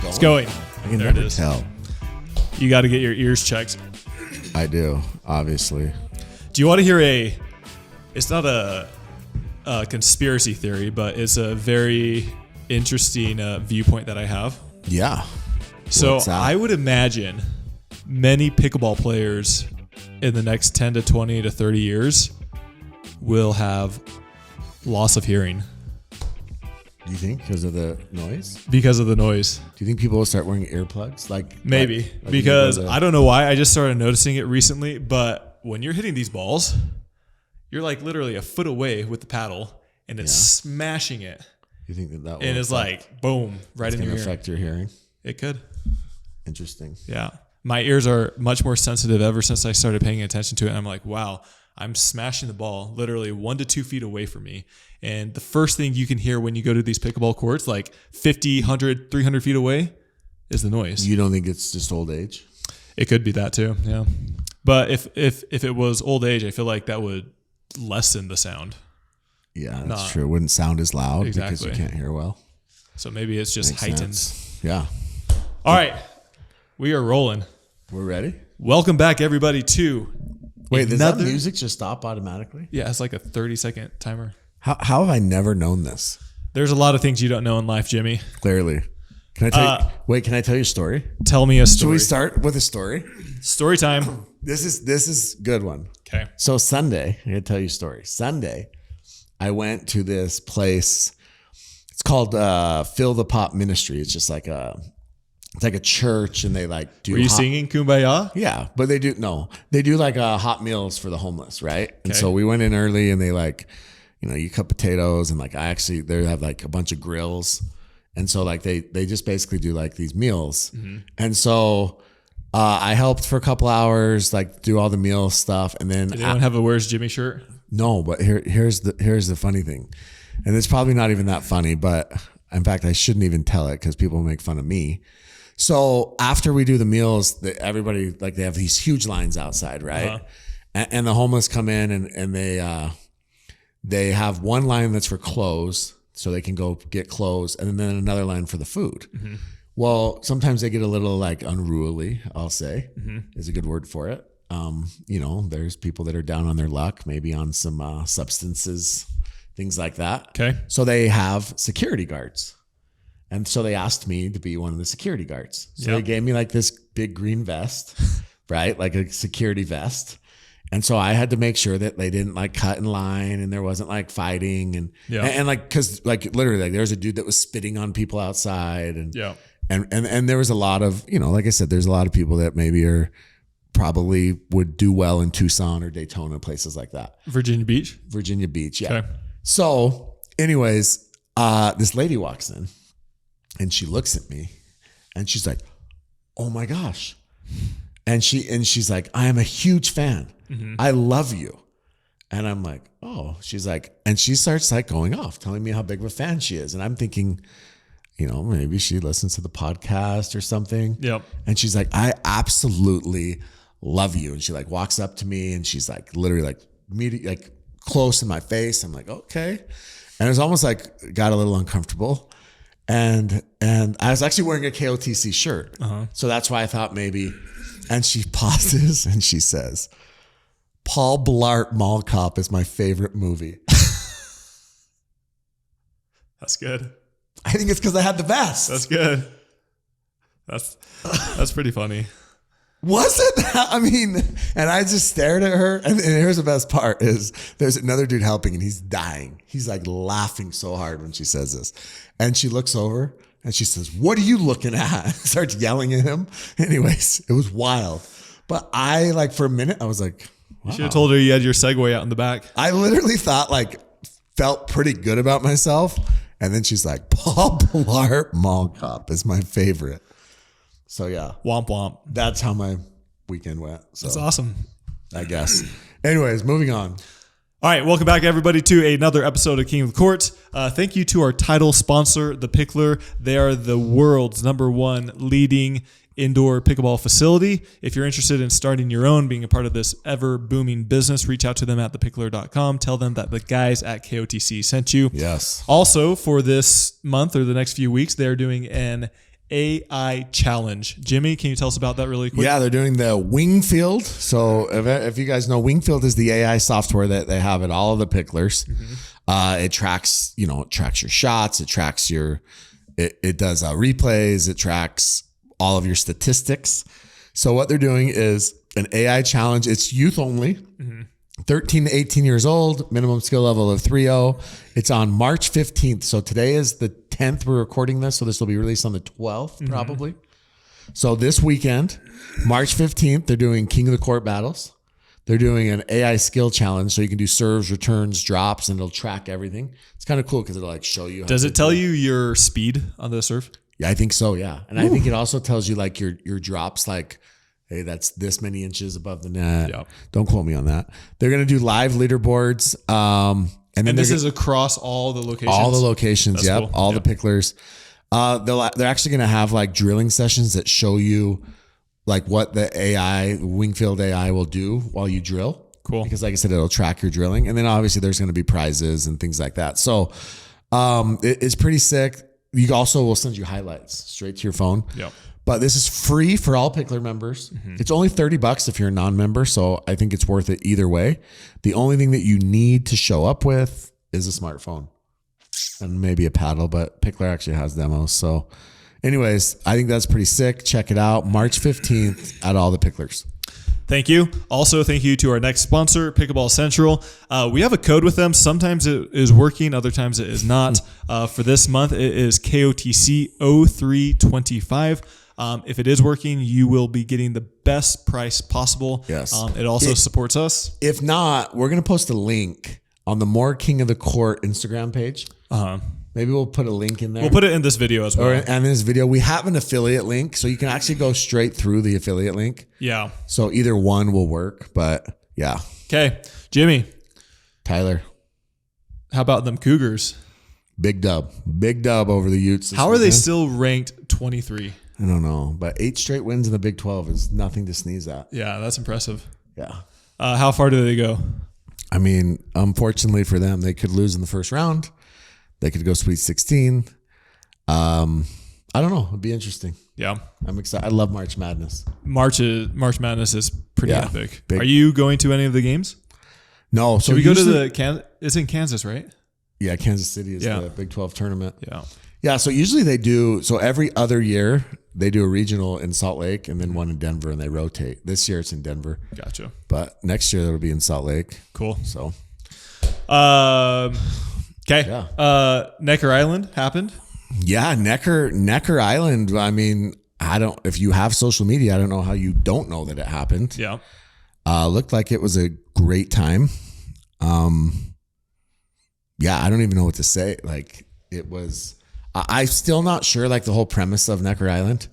It's going. I can there never tell. You got to get your ears checked. I do, obviously. Do you want to hear it's not a conspiracy theory, but it's a very interesting viewpoint that I have. Yeah. So I would imagine many pickleball players in the next 10 to 20 to 30 years will have loss of hearing. Do you think because of the noise? Because of the noise. Do you think people will start wearing earplugs? Maybe. Because I don't know why. I just started noticing it recently. But when you're hitting these balls, you're like literally a foot away with the paddle and it's smashing it. You think that will and it's like, boom, right in your ear. Affect your hearing? It could. Interesting. Yeah. My ears are much more sensitive ever since I started paying attention to it. And I'm like, wow, I'm smashing the ball literally 1 to 2 feet away from me. And the first thing you can hear when you go to these pickleball courts, like 50, 100, 300 feet away, is the noise. You don't think it's just old age? It could be that too, yeah. But if it was old age, I feel like that would lessen the sound. Yeah, that's true. It wouldn't sound as loud because you can't hear well. So maybe it's just heightened. Sense. Yeah. All right. We are rolling. We're ready? Welcome back, everybody, to... Wait, does that music just stop automatically? Yeah, it's like a 30-second timer. How have I never known this? There's a lot of things you don't know in life, Jimmy. Clearly. Can I tell you, can I tell you a story? Tell me a story. Should we start with a story? Story time. This is a good one. Okay. So Sunday, I'm going to tell you a story. Sunday, I went to this place. It's called Fill the Pop Ministry. It's just like it's like a church, and they like do. Were you singing Kumbaya? Yeah, but they do like hot meals for the homeless, right? Okay. And so we went in early, and they like, you cut potatoes, and like they have like a bunch of grills, and so like they just basically do like these meals, and so I helped for a couple hours, like do all the meal stuff, and then did anyone have a Where's Jimmy shirt? No, but here's the funny thing, and it's probably not even that funny, but in fact I shouldn't even tell it because people make fun of me. So after we do the meals, everybody like they have these huge lines outside, right? Uh-huh. And the homeless come in and they have one line that's for clothes, so they can go get clothes, and then another line for the food. Mm-hmm. Well, sometimes they get a little like unruly, I'll say, is a good word for it. There's people that are down on their luck, maybe on some substances, things like that. Okay. So they have security guards. And so they asked me to be one of the security guards. So they gave me like this big green vest, right? Like a security vest. And so I had to make sure that they didn't like cut in line and there wasn't like fighting and like, cause like literally like there was a dude that was spitting on people outside and there was a lot of, like I said, there's a lot of people that maybe probably would do well in Tucson or Daytona, places like that. Virginia Beach, yeah. Okay. So anyways, this lady walks in. And she looks at me and she's like, oh my gosh. And she's like, I am a huge fan. Mm-hmm. I love you. And I'm like, oh, she's like, and she starts like going off, telling me how big of a fan she is. And I'm thinking, maybe she listens to the podcast or something. Yep. And she's like, I absolutely love you. And she like walks up to me and she's like, literally like close in my face. I'm like, okay. And it was almost like got a little uncomfortable. And I was actually wearing a KOTC shirt. Uh-huh. So that's why I thought maybe, and she pauses and she says, Paul Blart Mall Cop is my favorite movie. That's good. I think it's because I had the vest. That's good. That's pretty funny. Was it? I mean, and I just stared at her. And here's the best part is there's another dude helping and he's dying. He's like laughing so hard when she says this. And she looks over and she says, what are you looking at? Starts yelling at him. Anyways, it was wild. But I like for a minute, I was like, wow. You should have told her you had your Segway out in the back. I literally felt pretty good about myself. And then she's like, Paul Blart Mall Cop is my favorite. So yeah. Womp womp. That's how my weekend went. So that's awesome. I guess. Anyways, moving on. All right. Welcome back, everybody, to another episode of King of the Court. Thank you to our title sponsor, The Pickler. They are the world's #1 leading indoor pickleball facility. If you're interested in starting your own, being a part of this ever booming business, reach out to them at thepickler.com. Tell them that the guys at KOTC sent you. Yes. Also, for this month or the next few weeks, they're doing an AI Challenge. Jimmy, can you tell us about that really quick? Yeah, they're doing the Wingfield. So if you guys know, Wingfield is the AI software that they have at all of the picklers. It tracks, it tracks your shots. It tracks it does replays. It tracks all of your statistics. So what they're doing is an AI challenge. It's youth only. 13 to 18 years old, minimum skill level of 3.0. It's on March 15th. So today is the 10th we're recording this. So this will be released on the 12th probably. So this weekend, March 15th, they're doing King of the Court battles. They're doing an AI skill challenge. So you can do serves, returns, drops, and it'll track everything. It's kind of cool because it'll like show you. Does it tell you your speed on the serve? Yeah, I think so. Yeah. And I think it also tells you like your drops, like, hey, that's this many inches above the net. Yep. Don't quote me on that. They're going to do live leaderboards. And then this is across all the locations? All the locations, That's yep. cool. All the picklers. They're actually going to have like drilling sessions that show you like what the Wingfield AI will do while you drill. Cool. Because like I said, it'll track your drilling. And then obviously there's going to be prizes and things like that. So it's pretty sick. You also will send you highlights straight to your phone. Yep. But this is free for all Pickler members. It's only $30 if you're a non-member. So I think it's worth it either way. The only thing that you need to show up with is a smartphone and maybe a paddle, but Pickler actually has demos. So anyways, I think that's pretty sick. Check it out. March 15th at all the Picklers. Thank you. Also, thank you to our next sponsor, Pickleball Central. We have a code with them. Sometimes it is working, other times it is not. For this month, it is KOTC 0325. If it is working, you will be getting the best price possible. Yes. It also supports us. If not, we're going to post a link on the More King of the Court Instagram page. Maybe we'll put a link in there. We'll put it in this video as well. And in this video, we have an affiliate link, so you can actually go straight through the affiliate link. Yeah. So either one will work, but yeah. Okay. Jimmy. Tyler. How about them Cougars? Big dub. Big dub over the Utes. How are they still ranked 23? I don't know, but 8 straight wins in the Big 12 is nothing to sneeze at. Yeah, that's impressive. Yeah. How far do they go? I mean, unfortunately for them, they could lose in the first round. They could go Sweet 16. I don't know. It'd be interesting. Yeah. I'm excited. I love March Madness. March Madness is pretty epic. Big. Are you going to any of the games? No. So Should we go to the it's in Kansas, right? Yeah, Kansas City is the Big 12 tournament. Yeah. Yeah, so usually they do, so every other year they do a regional in Salt Lake and then one in Denver and they rotate. This year it's in Denver. Gotcha. But next year that'll be in Salt Lake. Cool. So. Okay. Yeah. Necker Island happened. Yeah, Necker Island. I mean, if you have social media, I don't know how you don't know that it happened. Yeah. Looked like it was a great time. Yeah, I don't even know what to say. Like it was, I'm still not sure like the whole premise of Necker Island.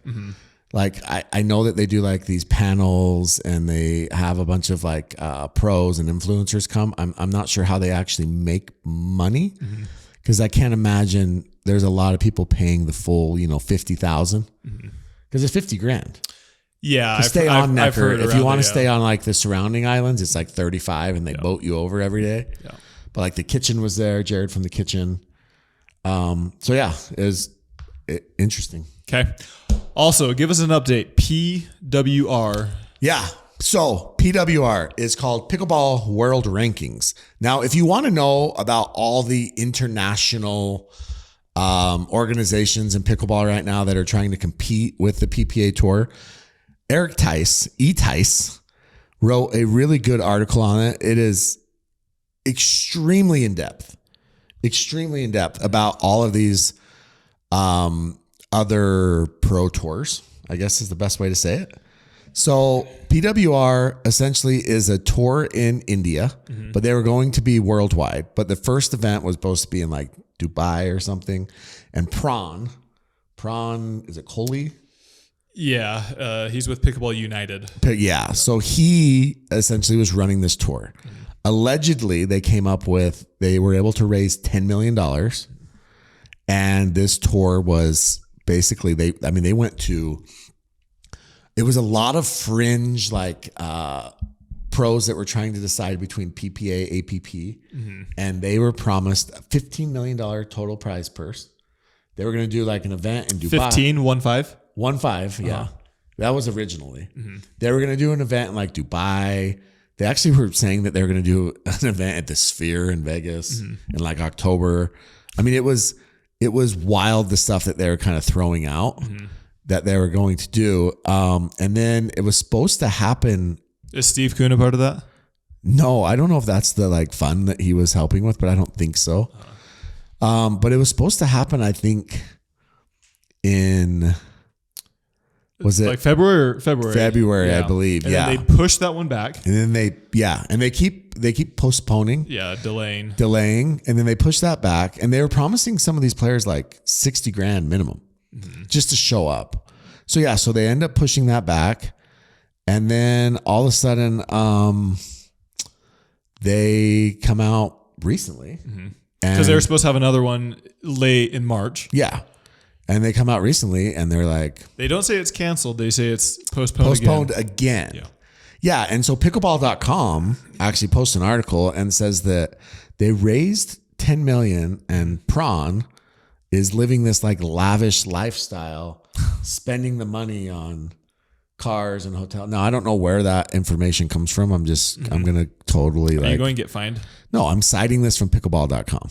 Like I know that they do like these panels and they have a bunch of like pros and influencers come. I'm not sure how they actually make money because I can't imagine there's a lot of people paying the full, $50,000 because it's $50,000. Yeah, to stay on Necker. If you want to stay on like the surrounding islands, it's like 35 and they boat you over every day. Yeah. But like the kitchen was there, Jared from the kitchen. So yeah, it was interesting. Okay. Also, give us an update. PWR. Yeah. So PWR is called Pickleball World Rankings. Now, if you want to know about all the international organizations in pickleball right now that are trying to compete with the PPA Tour, Eric Tice, wrote a really good article on it. It is extremely in depth about all of these other pro tours, I guess is the best way to say it. So PWR essentially is a tour in India, but they were going to be worldwide. But the first event was supposed to be in like Dubai or something. And Prawn, is it Holey? Yeah, he's with Pickleball United. Yeah, so he essentially was running this tour. Allegedly, they were able to raise $10 million. And this tour was basically, they went to, it was a lot of fringe like pros that were trying to decide between PPA, APP. And they were promised a $15 million total prize purse. They were going to do like an event in Dubai. 15, 1-5. 1-5, yeah. That was originally. They were going to do an event in like Dubai. They actually were saying that they were going to do an event at the Sphere in Vegas in like October. I mean, it was wild, the stuff that they were kind of throwing out that they were going to do. And then it was supposed to happen. Is Steve Kuhn a part of that? No, I don't know if that's the like fund that he was helping with, but I don't think so. But it was supposed to happen, I think, in... Was it like February? February, yeah. I believe. And then they pushed that one back. And then they keep postponing. Yeah, delaying. And then they pushed that back. And they were promising some of these players like $60,000 minimum just to show up. So yeah, so they end up pushing that back. And then all of a sudden, they come out recently. Because they were supposed to have another one late in March. Yeah. And they come out recently and they're like... They don't say it's canceled. They say it's postponed again. Yeah. And so pickleball.com actually posts an article and says that they raised $10 million and Prawn is living this like lavish lifestyle, spending the money on cars and hotels. Now, I don't know where that information comes from. I'm going to totally Are you going to get fined? No, I'm citing this from pickleball.com.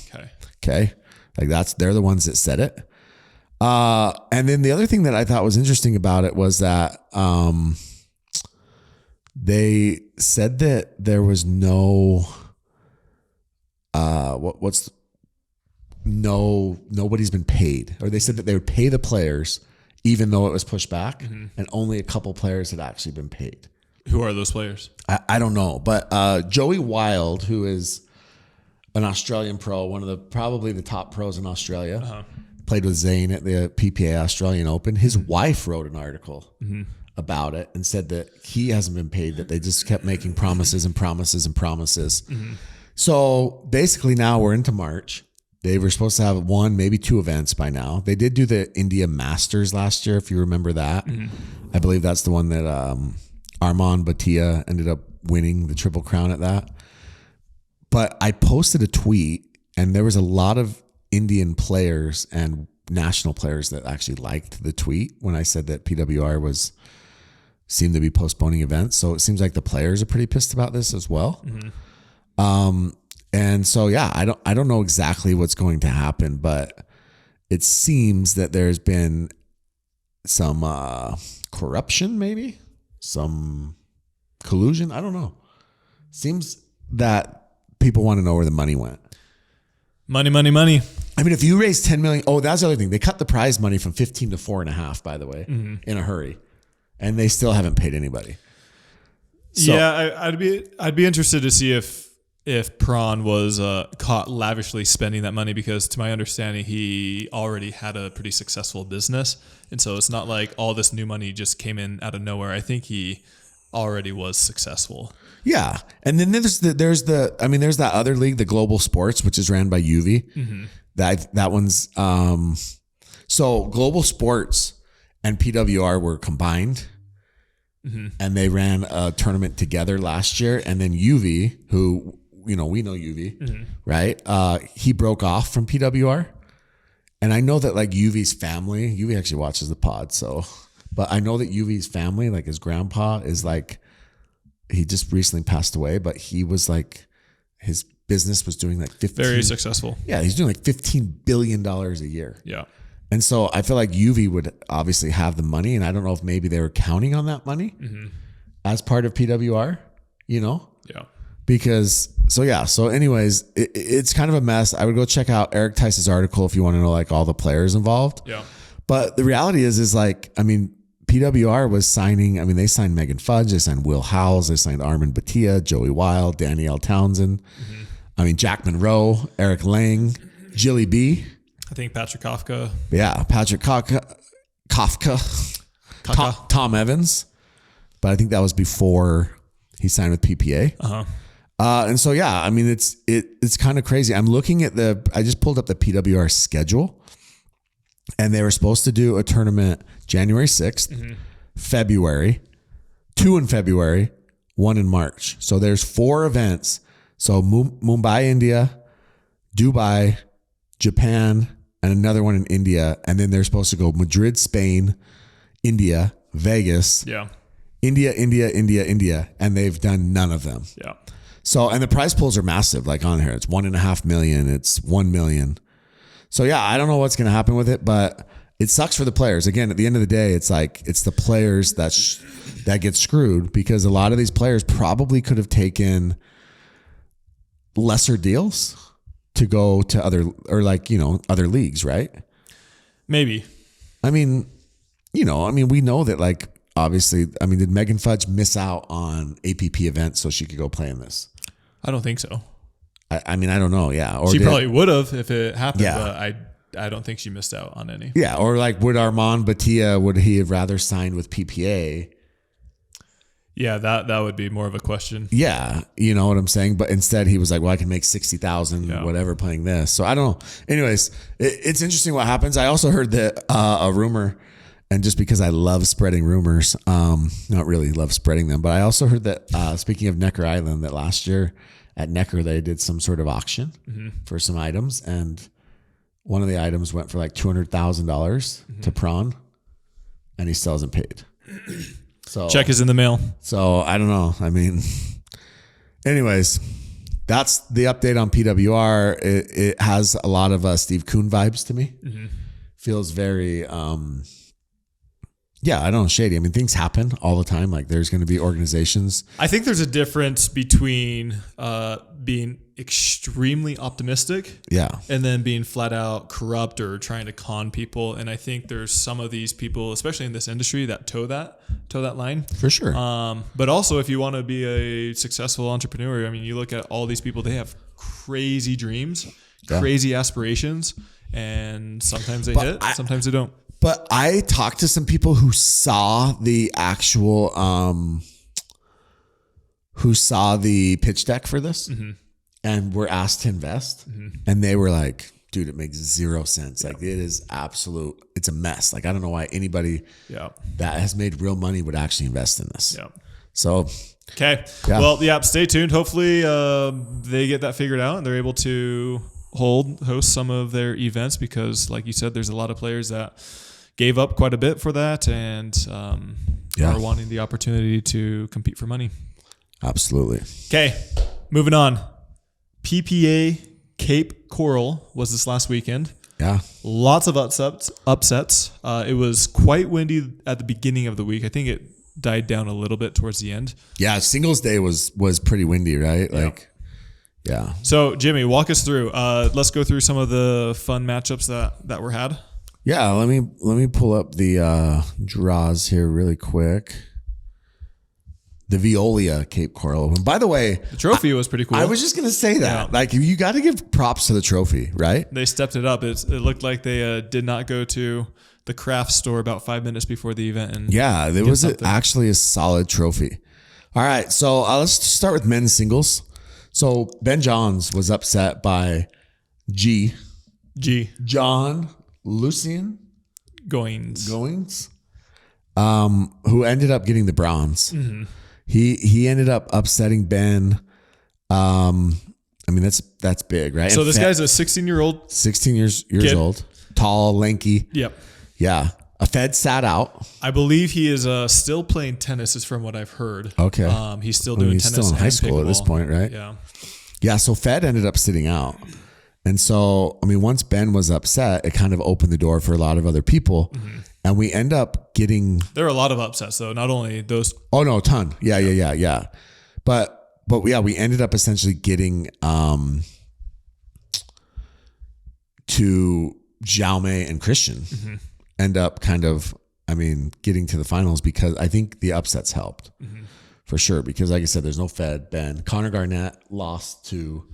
Okay. Like they're the ones that said it. And then the other thing that I thought was interesting about it was that they said that there was no nobody's been paid, or they said that they would pay the players even though it was pushed back, and only a couple players had actually been paid. Who are those players? I don't know, but Joey Wild, who is an Australian pro, one of probably the top pros in Australia. Played with Zane at the PPA Australian Open. His wife wrote an article about it and said that he hasn't been paid, that they just kept making promises and promises and promises. So basically now we're into March. They were supposed to have one, maybe two events by now. They did do the India Masters last year, if you remember that. I believe that's the one that Armand Bhatia ended up winning the Triple Crown at that. But I posted a tweet and there was a lot of Indian players and national players that actually liked the tweet when I said that PWR seemed to be postponing events. So it seems like the players are pretty pissed about this as well. And so, yeah, I don't know exactly what's going to happen, but it seems that there's been some corruption, maybe some collusion. I don't know. Seems that people want to know where the money went. Money. I mean, if you raise 10 million, that's the other thing. They cut the prize money from 15 to 4.5, by the way, in a hurry, and they still haven't paid anybody. So, yeah, I'd be interested to see if Prawn was caught lavishly spending that money, because to my understanding, he already had a pretty successful business, and so it's not like all this new money just came in out of nowhere. I think he already was successful. Yeah. And then there's that other league, the Global Sports, which is ran by UV. That one's so Global Sports and PWR were combined, and they ran a tournament together last year. And then UV, who we know UV, right? He broke off from PWR, and I know that like UV's family, UV actually watches the pod, but I know that UV's family, like his grandpa, is like, he just recently passed away, but he was like, his business was doing like 15. Very successful. Yeah, he's doing like $15 billion a year. Yeah. And so I feel like UV would obviously have the money, and I don't know if maybe they were counting on that money as part of PWR, Yeah. So anyways, it's kind of a mess. I would go check out Eric Tice's article if you want to know like all the players involved. Yeah. But the reality is like, I mean, PWR was signing, I mean, they signed Megan Fudge, they signed Will Howells, they signed Armand Bhatia, Joey Wild, Danielle Townsend. I mean, Jack Monroe, Eric Lang, Jilly B. I think Patrick Kafka. Yeah, Patrick Kafka. Tom Evans. But I think that was before he signed with PPA. And so, yeah, I mean, it's kind of crazy. I'm looking at I just pulled up the PWR schedule, and they were supposed to do a tournament January 6th, February, 2 in February, 1 in March. So there's 4 events. So Mumbai, India, Dubai, Japan, and another one in India. And then they're supposed to go Madrid, Spain, India, Vegas, Yeah. India. And they've done none of them. Yeah. So, and the prize pools are massive. Like on here, it's $1.5 million. It's $1 million. So yeah, I don't know what's going to happen with it, but it sucks for the players. Again, at the end of the day, it's like, it's the players that get screwed, because a lot of these players probably could have taken lesser deals to go to other, or like, other leagues, right? Maybe. I mean, we know that, like, obviously, did Megan Fudge miss out on APP events so she could go play in this? I don't think so. I don't know. Yeah. Or she probably would have if it happened, Yeah. but I don't think she missed out on any. Yeah. Or like, would Armand Batia, would he have rather signed with PPA? Yeah, that would be more of a question. Yeah. You know what I'm saying? But instead he was like, well, I can make 60,000, whatever, playing this. So I don't know. Anyways, it's interesting what happens. I also heard that a rumor, and just because I love spreading rumors, not really love spreading them, but I also heard that, speaking of Necker Island, that last year at Necker, they did some sort of auction for some items. And one of the items went for like $200,000 to Prawn, and he still hasn't paid. So Check is in the mail. So I don't know. Anyways, that's the update on PWR. It has a lot of Steve Kuhn vibes to me. Feels very, I don't know, shady. Things happen all the time. Like, there's going to be organizations. I think there's a difference between being extremely optimistic, and then being flat out corrupt or trying to con people. And I think there's some of these people, especially in this industry, that toe that line For sure. But also, if you want to be a successful entrepreneur, you look at all these people; they have crazy dreams, crazy aspirations, and sometimes they hit, sometimes they don't. But I talked to some people who saw the actual, who saw the pitch deck for this and were asked to invest. And they were like, dude, it makes zero sense. Like, it is it's a mess. Like, I don't know why anybody that has made real money would actually invest in this. So, okay. Well, stay tuned. Hopefully they get that figured out and they're able to host some of their events, because like you said, there's a lot of players that gave up quite a bit for that and are wanting the opportunity to compete for money. Absolutely. Okay, moving on. PPA Cape Coral was this last weekend. Yeah. Lots of upsets. It was quite windy at the beginning of the week. I think it died down a little bit towards the end. Yeah, singles day was pretty windy, right? Like, yeah. So, Jimmy, walk us through. Let's go through some of the fun matchups that were had. Yeah, let me pull up the draws here really quick. The Veolia Cape Coral Open. By the way, the trophy was pretty cool. I was just gonna say that. Like, you got to give props to the trophy, right? They stepped it up. It looked like they did not go to the craft store about 5 minutes before the event. And there was actually a solid trophy. All right, so let's start with men's singles. So Ben Johns was upset by John Lucian Goings, who ended up getting the bronze. He ended up upsetting Ben. That's big, right? So this guy's a 16 years old, tall, lanky. Yep. Yeah. A Fed sat out. I believe he is still playing tennis, is from what I've heard. Okay. He's still doing tennis. He's still in high school pickleball at this point, right? Yeah. Yeah. So Fed ended up sitting out. And so, once Ben was upset, it kind of opened the door for a lot of other people. And we end up getting... There are a lot of upsets, though. Not only those... Oh, no, a ton. Yeah. But we ended up essentially getting to Jaume and Christian. End up kind of, getting to the finals, because I think the upsets helped. For sure. Because like I said, there's no Fed, Ben. Connor Garnett lost to...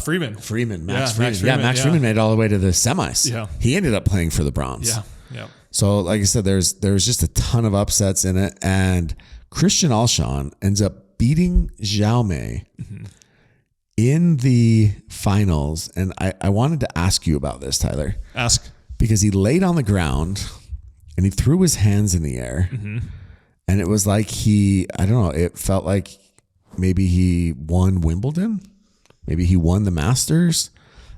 Freeman. Max Freeman. Max Freeman made it all the way to the semis. Yeah. He ended up playing for the bronze. Yeah. So like I said, there's just a ton of upsets in it. And Christian Alshon ends up beating Jaume in the finals. And I wanted to ask you about this, Tyler. Ask. Because he laid on the ground and he threw his hands in the air. And it was like it felt like maybe he won Wimbledon. Maybe he won the Masters.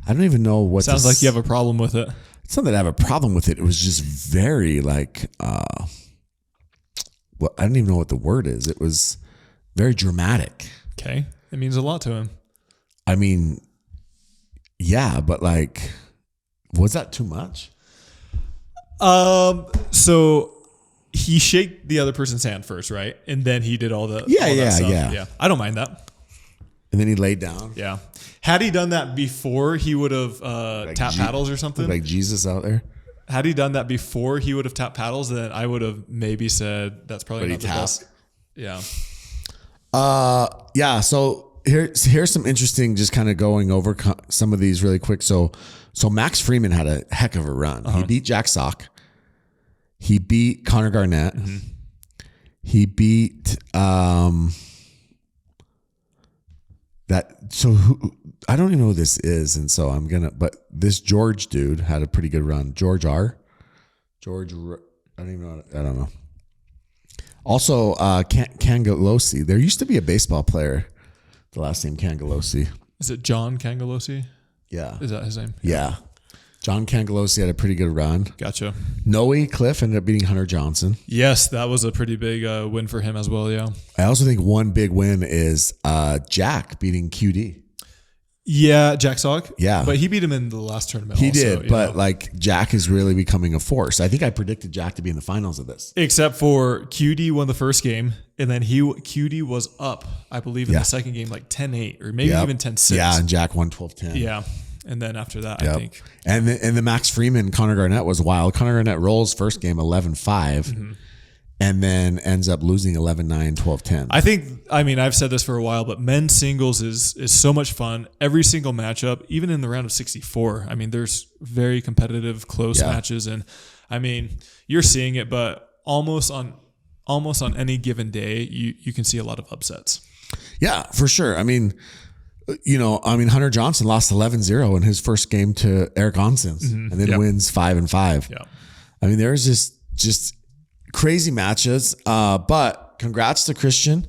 I don't even know what. Sounds like you have a problem with it. It's not that I have a problem with it. It was just very like, well, I don't even know what the word is. It was very dramatic. Okay. It means a lot to him. I mean, yeah, but like, was that too much? So he shaked the other person's hand first, right? And then he did all that stuff. Yeah. I don't mind that. And then he laid down. Yeah. Had he done that before, he would have tapped paddles or something. Like Jesus out there. Had he done that before he would have tapped paddles, then I would have maybe said that's probably not the best. Yeah. Yeah. So here's some interesting, just kind of going over some of these really quick. So Max Freeman had a heck of a run. He beat Jack Sock. He beat Connor Garnett. Mm-hmm. He beat I don't even know who this is, and so but this George dude had a pretty good run. I don't know. Also, Cangelosi. There used to be a baseball player, the last name Cangelosi. Is it John Cangelosi? Yeah. Is that his name? Yeah. John Cangelosi had a pretty good run. Gotcha. Noe Cliff ended up beating Hunter Johnson. Yes, that was a pretty big win for him as well, yeah. I also think one big win is Jack beating QD. Yeah, Jack Sock. Yeah. But he beat him in the last tournament. He did, but like Jack is really becoming a force. I think I predicted Jack to be in the finals of this. Except for QD won the first game, and then QD was up, I believe, in the second game, like 10-8 or maybe even 10-6. Yeah, and Jack won 12-10. Yeah. And then after that, I think. And the Max Freeman, Connor Garnett was wild. Connor Garnett rolls first game 11-5 and then ends up losing 11-9, 12-10. I've said this for a while, but men's singles is so much fun. Every single matchup, even in the round of 64, I mean, there's very competitive, close matches. And I mean, you're seeing it, but almost on any given day, you can see a lot of upsets. Yeah, for sure. I mean, Hunter Johnson lost 11-0 in his first game to Eric Onsens and then wins 5-5. Yeah. I mean, there's just crazy matches. But congrats to Christian.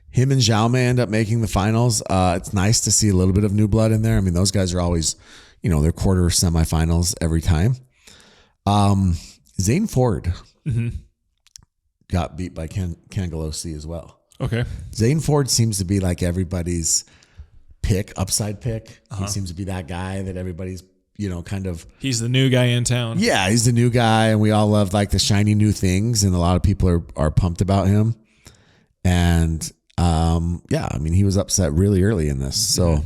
Him and Jaume end up making the finals. It's nice to see a little bit of new blood in there. I mean, those guys are always, they're quarter semifinals every time. Zane Ford got beat by Cangelosi as well. Okay. Zane Ford seems to be like everybody's upside pick. He seems to be that guy that everybody's, kind of. He's the new guy in town. Yeah, he's the new guy, and we all love like the shiny new things, and a lot of people are pumped about him. And he was upset really early in this. So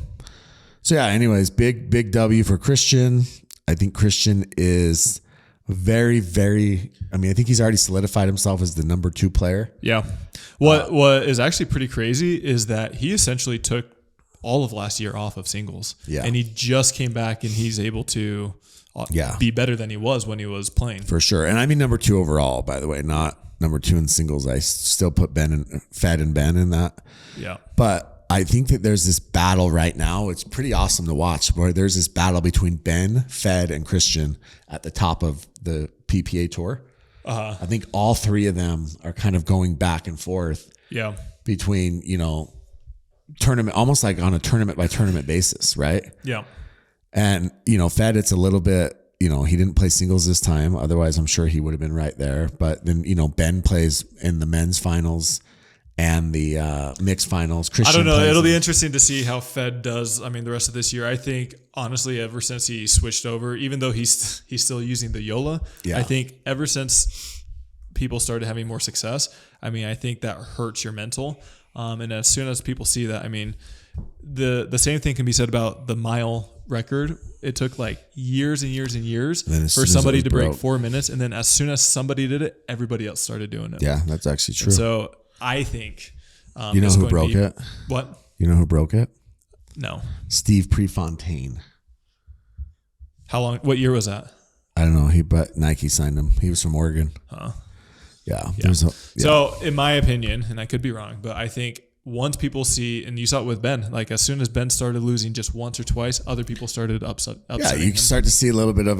yeah. Anyways, big W for Christian. I think Christian is very, very. I mean, I think he's already solidified himself as the number 2 player. Yeah. What is actually pretty crazy is that he essentially took all of last year off of singles. Yeah. And he just came back and he's able to be better than he was when he was playing. For sure. And I mean number 2 overall, by the way, not number 2 in singles. I still put Fed and Ben in that. Yeah. But I think that there's this battle right now. It's pretty awesome to watch where there's this battle between Ben, Fed, and Christian at the top of the PPA tour. I think all 3 of them are kind of going back and forth. Yeah. Between, tournament, almost like on a tournament by tournament basis, right? Yeah. And, Fed, it's a little bit, he didn't play singles this time. Otherwise, I'm sure he would have been right there. But then, Ben plays in the men's finals and the mixed finals. Christian, I don't know. It'll be interesting to see how Fed does. I mean, the rest of this year, I think, honestly, ever since he switched over, even though he's still using the Yola, I think ever since people started having more success, I mean, I think that hurts your mental. And as soon as people see that, I mean, the same thing can be said about the mile record. It took like years and years and years for somebody to break 4 minutes. And then as soon as somebody did it, everybody else started doing it. Yeah, that's actually true. And so I think... you know who broke it? What? You know who broke it? No. Steve Prefontaine. How long? What year was that? I don't know. But Nike signed him. He was from Oregon. Huh. Yeah. So in my opinion, and I could be wrong, but I think once people see, and you saw it with Ben, like as soon as Ben started losing just once or twice, other people started upsetting him. Start to see a little bit of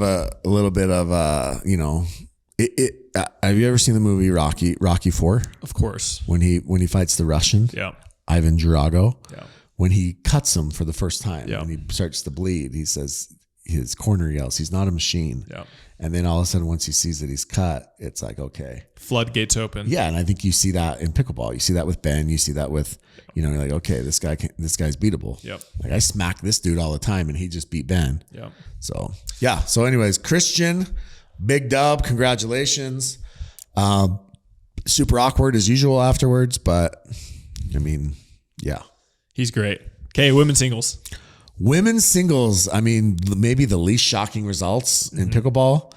have you ever seen the movie Rocky 4? Of course. When he fights the Russian? Yeah. Ivan Drago. Yeah. when he cuts him for the first time Yeah. and he starts to bleed, he says, his corner yells, he's not a machine. Yeah. And then all of a sudden, once he sees that he's cut, it's like, okay. Floodgates open. Yeah. And I think you see that in pickleball. You see that with Ben. You see that with, you're like, okay, this guy's beatable. Yep. Like I smack this dude all the time and he just beat Ben. Yep. So, yeah. So anyways, Christian, big dub. Congratulations. Super awkward as usual afterwards, but I mean, yeah. He's great. Okay, women's singles. Women's singles, I mean, maybe the least shocking results in pickleball.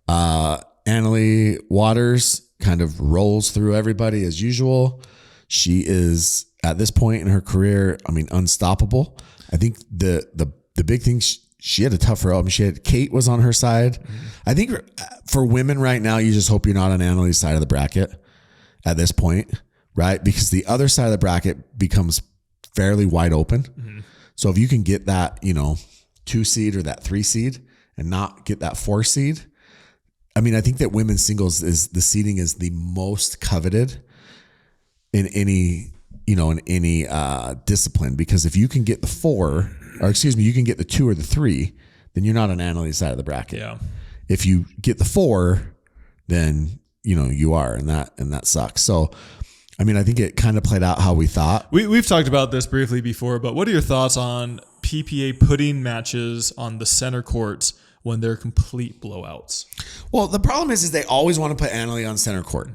Annalie Waters kind of rolls through everybody as usual. She is, at this point in her career, I mean, unstoppable. I think the big thing, she had a tough row. I mean, she had Kate was on her side. I think for women right now, you just hope you're not on Annalie's side of the bracket at this point, right? Because the other side of the bracket becomes fairly wide open. So if you can get that, 2 seed or that 3 seed and not get that 4 seed, I mean, I think that women's singles the seeding is the most coveted in any discipline, because if you can get the 4, or excuse me, you can get the 2 or the 3, then you're not on Annalie's side of the bracket. Yeah. If you get the 4, then you are, and that sucks. So, I mean, I think it kind of played out how we thought. We've talked about this briefly before, but what are your thoughts on PPA putting matches on the center courts when they're complete blowouts? Well, the problem is they always want to put Annalie on center court,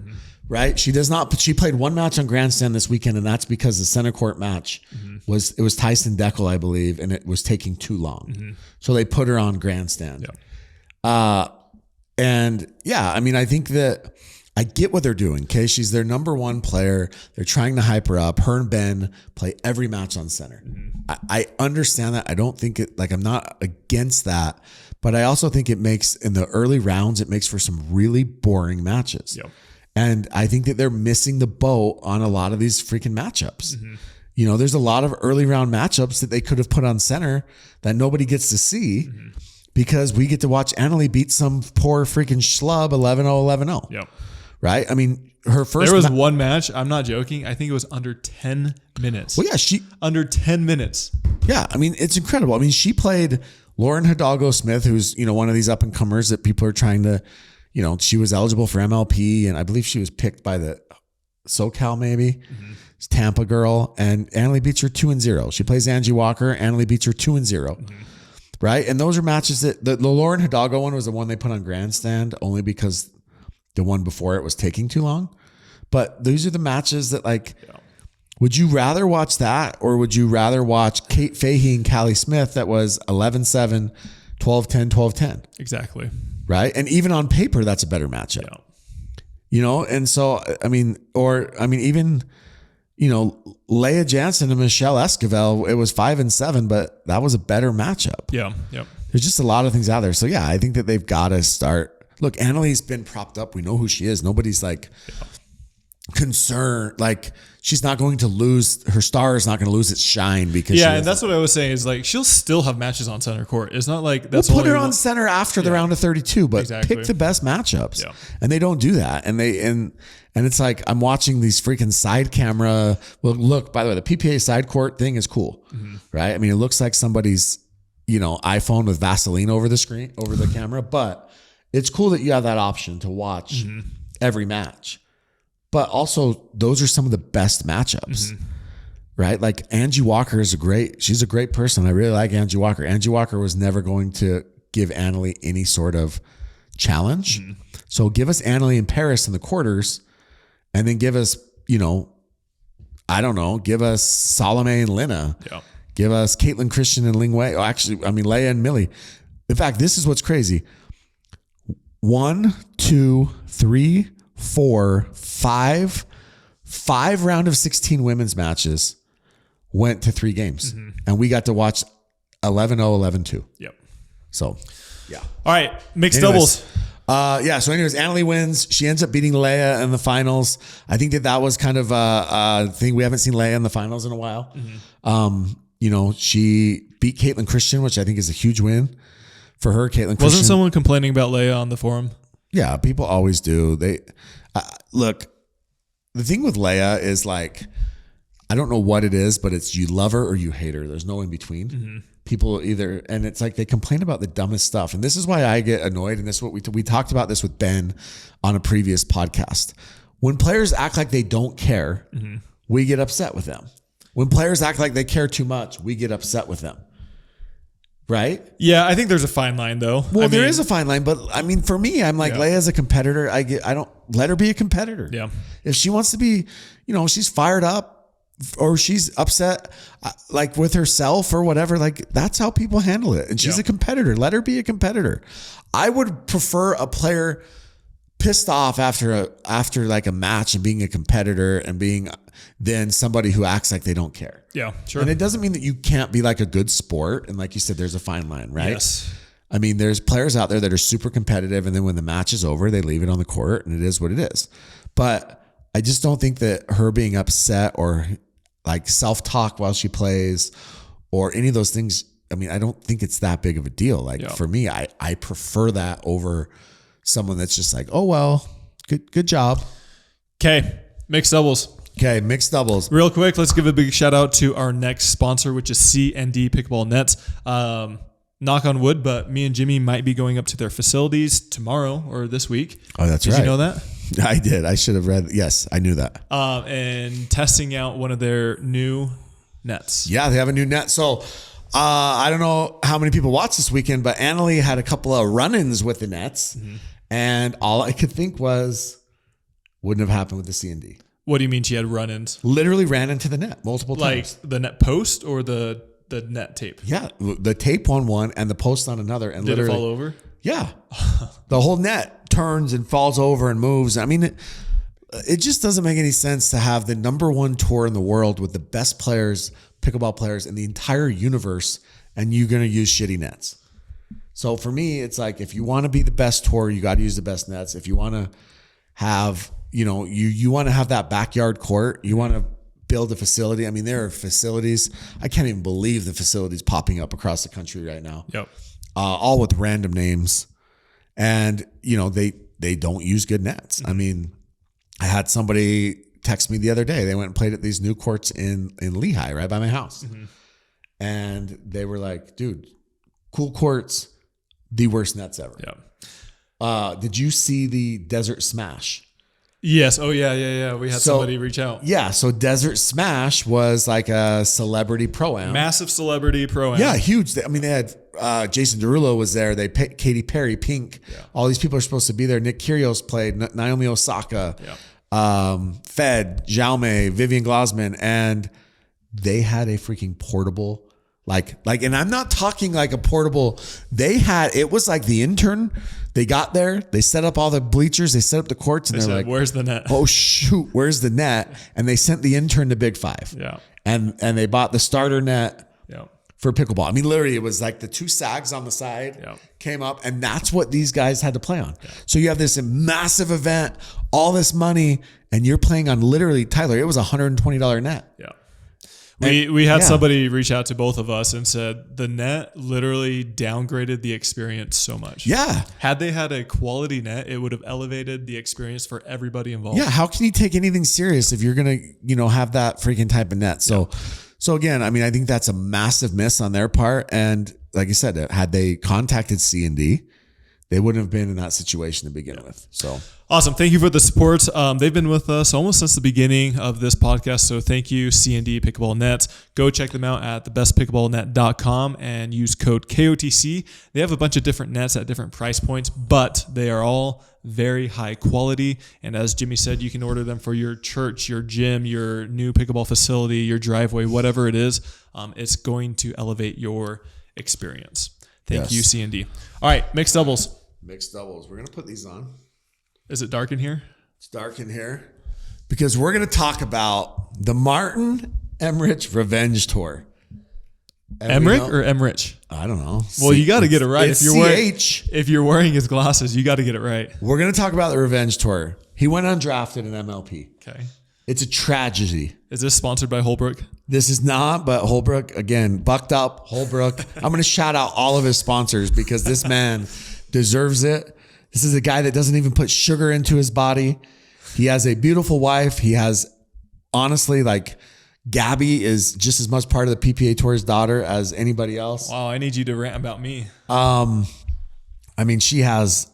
right? She does not. She played 1 match on grandstand this weekend, and that's because the center court match was Tyson Deckel, I believe, and it was taking too long. So they put her on grandstand. Yeah. And yeah, I mean, I think that I get what they're doing. Okay. She's their number 1 player. They're trying to hype her up. Her and Ben play every match on center. I understand that. I don't think I'm not against that, but I also think it makes, in the early rounds, it makes for some really boring matches. Yep. And I think that they're missing the boat on a lot of these freaking matchups. There's a lot of early round matchups that they could have put on center that nobody gets to see. Because we get to watch Annalie beat some poor freaking schlub 11-0, 11-0. Yep. Right? I mean, her first... There was one match, I'm not joking, I think it was under 10 minutes. Well, yeah, under 10 minutes. Yeah, I mean, it's incredible. I mean, she played Lauren Hidalgo-Smith, who's, one of these up-and-comers that people are trying to... she was eligible for MLP, and I believe she was picked by the SoCal, maybe. It's Tampa girl, and Annalie beats her 2-0. She plays Angie Walker, Annalie beats her 2-0. Right? And those are matches that the Lauren Hidalgo one was the one they put on grandstand only because the one before it was taking too long. But these are the matches that, would you rather watch that, or would you rather watch Kate Fahey and Callie Smith that was 11-7, 12-10, 12-10? Exactly. Right? And even on paper, that's a better matchup. Yeah. And so, even... Leah Jansen and Michelle Esquivel, it was 5-7, but that was a better matchup. Yeah. Yep. There's just a lot of things out there. So yeah, I think that they've got to start. Look, Annalie's been propped up. We know who she is. Nobody's concerned. She's not going to lose. Her star is not going to lose its shine because and that's what I was saying is she'll still have matches on center court. It's not like that's we'll put her on center after the round of 32, but exactly. pick the best matchups. Yeah. And they don't do that. And it's like I'm watching these freaking side camera. Well, look, by the way, the PPA side court thing is cool, right? I mean, it looks like somebody's iPhone with Vaseline over the camera, but it's cool that you have that option to watch every match. But also, those are some of the best matchups, right? Like Angie Walker she's a great person. I really like Angie Walker. Angie Walker was never going to give Annalie any sort of challenge. So give us Annalie in Paris in the quarters, and then give us, give us Salome and Lina. Yeah. Give us Caitlin Christian and LingWei. Oh, actually, I mean, Leia and Millie. In fact, this is what's crazy. 1, 2, 3, 4, 5 round of 16 women's matches went to 3 games, and we got to watch 11-0, 11-2. Yep. So, yeah. All right, mixed doubles. So anyways, Annalie wins. She ends up beating Leia in the finals. I think that was kind of a thing. We haven't seen Leia in the finals in a while. She beat Caitlin Christian, which I think is a huge win for her. Caitlin Christian. Wasn't someone complaining about Leia on the forum? Yeah, people always do. They look. The thing with Leia is I don't know what it is, but it's you love her or you hate her. There's no in between. Mm-hmm. People either, and it's like they complain about the dumbest stuff. And this is why I get annoyed. And this is what we talked about this with Ben on a previous podcast. When players act like they don't care, we get upset with them. When players act like they care too much, we get upset with them. Right? Yeah, I think there's a fine line though. Well, there is a fine line, but I mean, for me, I'm like, Leia's a competitor. I don't let her be a competitor. Yeah. If she wants to be, she's fired up or she's upset, like with herself or whatever, like that's how people handle it. And she's a competitor. Let her be a competitor. I would prefer a player pissed off after like a match and being a competitor and being than somebody who acts like they don't care. Yeah, sure. And it doesn't mean that you can't be like a good sport. And like you said, there's a fine line, right? Yes. I mean, there's players out there that are super competitive, and then when the match is over, they leave it on the court, and it is what it is. But I just don't think that her being upset or like self-talk while she plays or any of those things, I mean, I don't think it's that big of a deal. Like for me, I prefer that over someone that's just like, oh, well, good job. Okay, mixed doubles. Okay, mixed doubles. Real quick, let's give a big shout out to our next sponsor, which is C&D Pickleball Nets. Knock on wood, but me and Jimmy might be going up to their facilities tomorrow or this week. Oh, that's right. Did you know that? I did. I should have read. Yes, I knew that. And testing out one of their new nets. Yeah, they have a new net. So I don't know how many people watched this weekend, but Annalie had a couple of run-ins with the nets. Mm-hmm. And all I could think was, wouldn't have happened with the C&D. What do you mean she had run-ins? Literally ran into the net multiple times. Like the net post or the net tape? Yeah, the tape on one and the post on another. And did it fall over? Yeah. The whole net turns and falls over and moves. I mean, it just doesn't make any sense to have the number one tour in the world with the best players, pickleball players in the entire universe, and you're going to use shitty nets. So for me, it's like, if you want to be the best tour, you got to use the best nets. If you want to have, you want to have that backyard court, you want to build a facility. I mean, there are facilities. I can't even believe the facilities popping up across the country right now. Yep. All with random names. And, they don't use good nets. Mm-hmm. I mean, I had somebody text me the other day. They went and played at these new courts in Lehigh, right by my house. Mm-hmm. And they were like, dude, cool courts, the worst nets ever. Yeah. Did you see the Desert Smash? Yes. Oh, yeah. We had somebody reach out. Yeah. So Desert Smash was like a celebrity pro-am. Massive celebrity pro-am. Yeah, huge. I mean, they had Jason Derulo was there. They paid Katy Perry, Pink. Yeah. All these people are supposed to be there. Nick Kyrgios played. Naomi Osaka. Yeah. Fed, Jaume, Vivian Glasman. And they had a freaking portable like, and I'm not talking like a portable. It was like the intern. They got there, they set up all the bleachers, they set up the courts, and they're like, "Where's the net? Oh shoot, where's the net?" And they sent the intern to Big Five. Yeah, and they bought the starter net. Yeah. For pickleball. I mean, literally, it was like the two sags on the side came up, and that's what these guys had to play on. Yeah. So you have this massive event, all this money, and you're playing on literally, Tyler, it was $120 net. Yeah. We had somebody reach out to both of us and said the net literally downgraded the experience so much. Yeah. Had they had a quality net, it would have elevated the experience for everybody involved. Yeah. How can you take anything serious if you're going to, have that freaking type of net? So again, I mean, I think that's a massive miss on their part. And like I said, had they contacted C&D, they wouldn't have been in that situation to begin with. So awesome. Thank you for the support. They've been with us almost since the beginning of this podcast. So thank you, C&D Pickleball Nets. Go check them out at thebestpickleballnet.com and use code KOTC. They have a bunch of different nets at different price points, but they are all very high quality. And as Jimmy said, you can order them for your church, your gym, your new pickleball facility, your driveway, whatever it is. It's going to elevate your experience. Thank you, C&D. All right, mixed doubles. Mixed doubles. We're going to put these on. Is it dark in here? It's dark in here because we're going to talk about the Martin Emmrich Revenge Tour. Emmrich or Emmrich? I don't know. Well, you got to get it right. If you're wearing his glasses, you got to get it right. We're going to talk about the Revenge Tour. He went undrafted in MLP. Okay. It's a tragedy. Is this sponsored by Holbrook? This is not, but Holbrook, again, bucked up, Holbrook. I'm going to shout out all of his sponsors because this man deserves it. This is a guy that doesn't even put sugar into his body. He has a beautiful wife. He has, honestly, like Gabby is just as much part of the PPA Tour's daughter as anybody else. Wow, I need you to rant about me. I mean, she has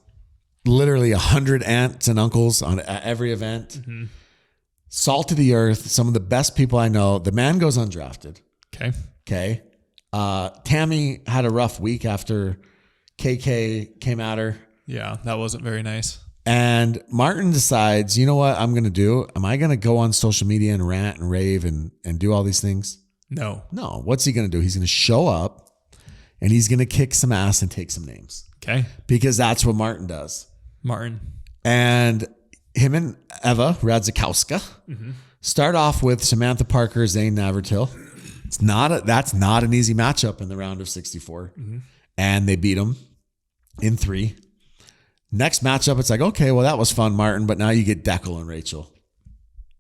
literally 100 aunts and uncles at every event. Mm-hmm. Salt of the earth, some of the best people I know. The man goes undrafted. Okay. Tammy had a rough week after KK came at her. Yeah, that wasn't very nice. And Martin decides, you know what I'm going to do? Am I going to go on social media and rant and rave and do all these things? No. What's he going to do? He's going to show up and he's going to kick some ass and take some names. Okay. Because that's what Martin does. And him and Eva Radzikowska start off with Samantha Parker, Zane Navratil. That's not an easy matchup in the round of 64. And they beat him in 3. Next matchup, it's like, okay, well, that was fun, Martin, but now you get Deckel and Rachel.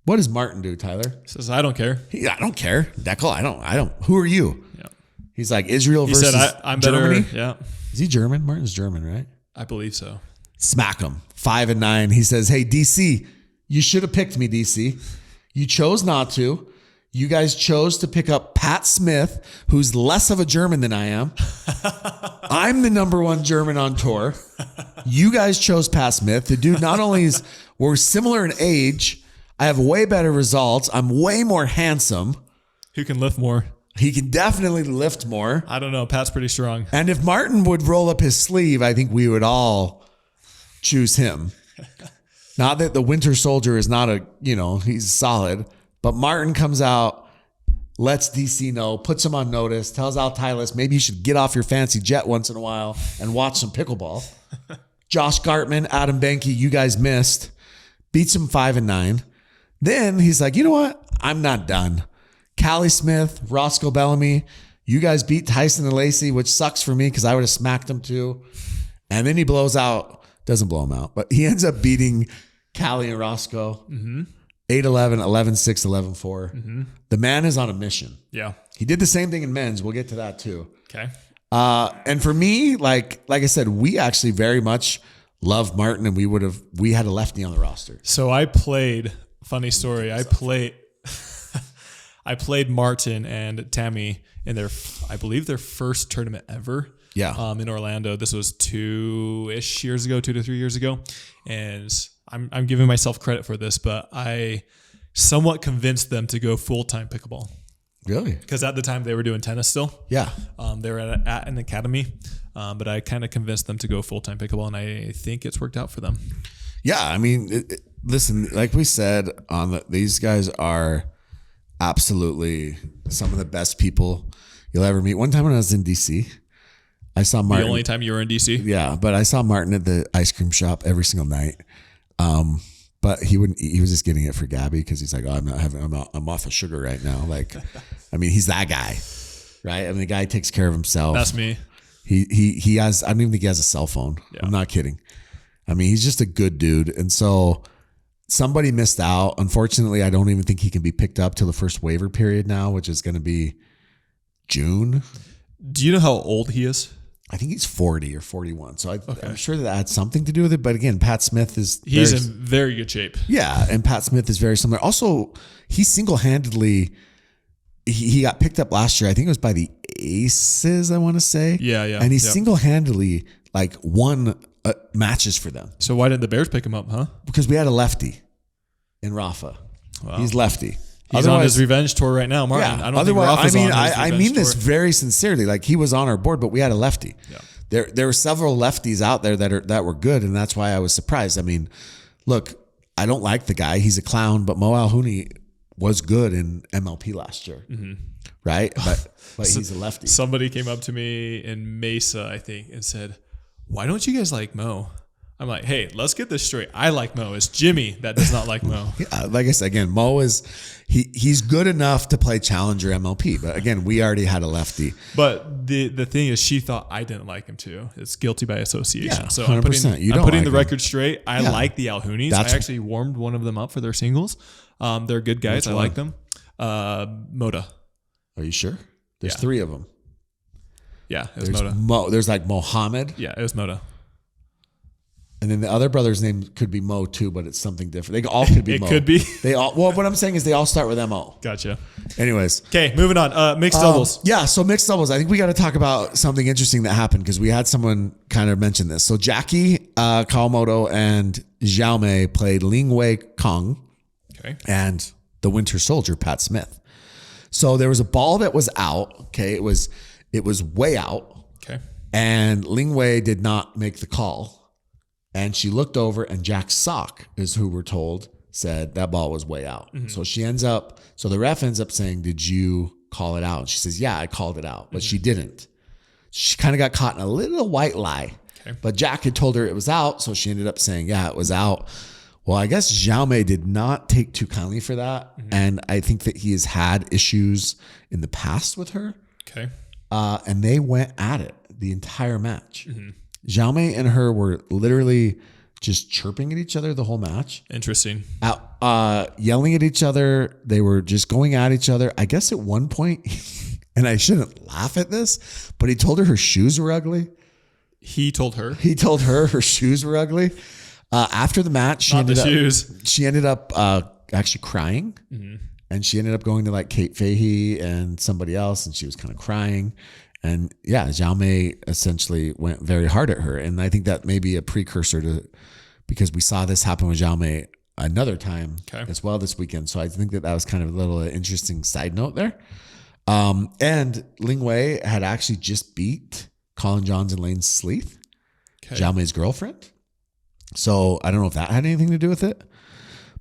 What does Martin do, Tyler? He says, I don't care. I don't care. Deckel, I don't. Who are you? Yeah. He's like, Israel versus I'm Germany. Better, yeah. Is he German? Martin's German, right? I believe so. Smack him. 5-9. He says, hey, DC, you should have picked me, DC. You chose not to. You guys chose to pick up Pat Smith, who's less of a German than I am. I'm the number 1 German on tour. You guys chose Pat Smith. The dude not only we're similar in age, I have way better results. I'm way more handsome. Who can lift more? He can definitely lift more. I don't know. Pat's pretty strong. And if Martin would roll up his sleeve, I think we would all choose him. Not that the Winter Soldier is not he's solid. But Martin comes out, lets DC know, puts him on notice, tells Al Tylis, maybe you should get off your fancy jet once in a while and watch some pickleball. Josh Gartman, Adam Benke, you guys missed. Beats him 5-9. Then he's like, you know what? I'm not done. Callie Smith, Roscoe Bellamy, you guys beat Tyson and Lacey, which sucks for me because I would have smacked them too. And then he doesn't blow him out, but he ends up beating Callie and Roscoe. 8-11, 11-6, 11-4. The man is on a mission. Yeah. He did the same thing in men's. We'll get to that too. Okay. And for me, like I said, we actually very much love Martin, and we had a lefty on the roster. So I played, funny story, I played Martin and Tammy in I believe their first tournament ever. Yeah. In Orlando. This was 2 to 3 years ago. And I'm giving myself credit for this, but I somewhat convinced them to go full-time pickleball. Really? Because at the time they were doing tennis still. Yeah. They were at an academy, but I kind of convinced them to go full-time pickleball, and I think it's worked out for them. Yeah, I mean, listen, like we said, these guys are absolutely some of the best people you'll ever meet. One time when I was in DC, I saw Martin. The only time you were in DC? Yeah, but I saw Martin at the ice cream shop every single night. But he was just getting it for Gabby because he's like, oh, I'm off of sugar right now. Like, I mean, he's that guy, right? I mean, the guy takes care of himself. That's me. He has, I don't even think he has a cell phone. Yeah. I'm not kidding. I mean, he's just a good dude. And so somebody missed out. Unfortunately, I don't even think he can be picked up till the first waiver period now, which is going to be June. Do you know how old he is? I think he's 40 or 41. So I'm sure that had something to do with it. But again, Pat Smith he's in very good shape. Yeah. And Pat Smith is very similar. Also, he single-handedly, he got picked up last year. I think it was by the Aces, I want to say. Yeah. And he single-handedly won matches for them. So why didn't the Bears pick him up, huh? Because we had a lefty in Rafa. Wow. He's lefty. He's on his revenge tour right now, Martin. Yeah, I don't think Rafa's on his I mean this tour. very sincerely. Like, he was on our board, but we had a lefty. Yeah. There were several lefties out there that were good, and that's why I was surprised. I mean, look, I don't like the guy. He's a clown, but Mo Alhouni was good in MLP last year, right? But he's a lefty. Somebody came up to me in Mesa, I think, and said, "Why don't you guys like Mo?" I'm like, hey, let's get this straight. I like Mo. It's Jimmy that does not like Mo. Yeah, like I said, again, Mo is he's good enough to play Challenger MLP. But again, we already had a lefty. But the thing is, she thought I didn't like him too. It's guilty by association. Yeah, so 100%. I'm putting the record straight. I like the Alhounis. I actually warmed one of them up for their singles. They're good guys. I like them. Moda. Are you sure? There's 3 of them. Yeah, it was Moda. There's like Mohammed. Yeah, it was Moda. And then the other brother's name could be Mo too, but it's something different. They all could be It Mo. could be. They all. Well, what I'm saying is they all start with Mo. Gotcha. Anyways. Okay, moving on. Mixed doubles. Yeah, so mixed doubles. I think we got to talk about something interesting that happened because we had someone kind of mention this. So Jackie Kawamoto and Jaume played LingWei Kong and the Winter Soldier, Pat Smith. So there was a ball that was out. Okay, it was way out. Okay. And LingWei did not make the call. And she looked over, and Jack Sock, is who we're told, said that ball was way out. Mm-hmm. So the ref ends up saying, did you call it out? And she says, yeah, I called it out, but she didn't. She kind of got caught in a little white lie. Okay. But Jack had told her it was out, so she ended up saying, yeah, it was out. Well, I guess Jaume did not take too kindly for that. Mm-hmm. And I think that he has had issues in the past with her. Okay. And they went at it the entire match. Mm-hmm. Jaume and her were literally just chirping at each other the whole match. Interesting. Yelling at each other. They were just going at each other. I guess at one point, and I shouldn't laugh at this, but he told her shoes were ugly. He told her her shoes were ugly. After the match, she ended up actually crying. Mm-hmm. And she ended up going to like Kate Fahey and somebody else, and she was kind of crying. And yeah, Jaume essentially went very hard at her. And I think that may be a precursor to, because we saw this happen with Jaume another time as well this weekend. So I think that was kind of a little interesting side note there. And LingWei had actually just beat Colin Johns and Lane Sleeth, Jaume's girlfriend. So I don't know if that had anything to do with it,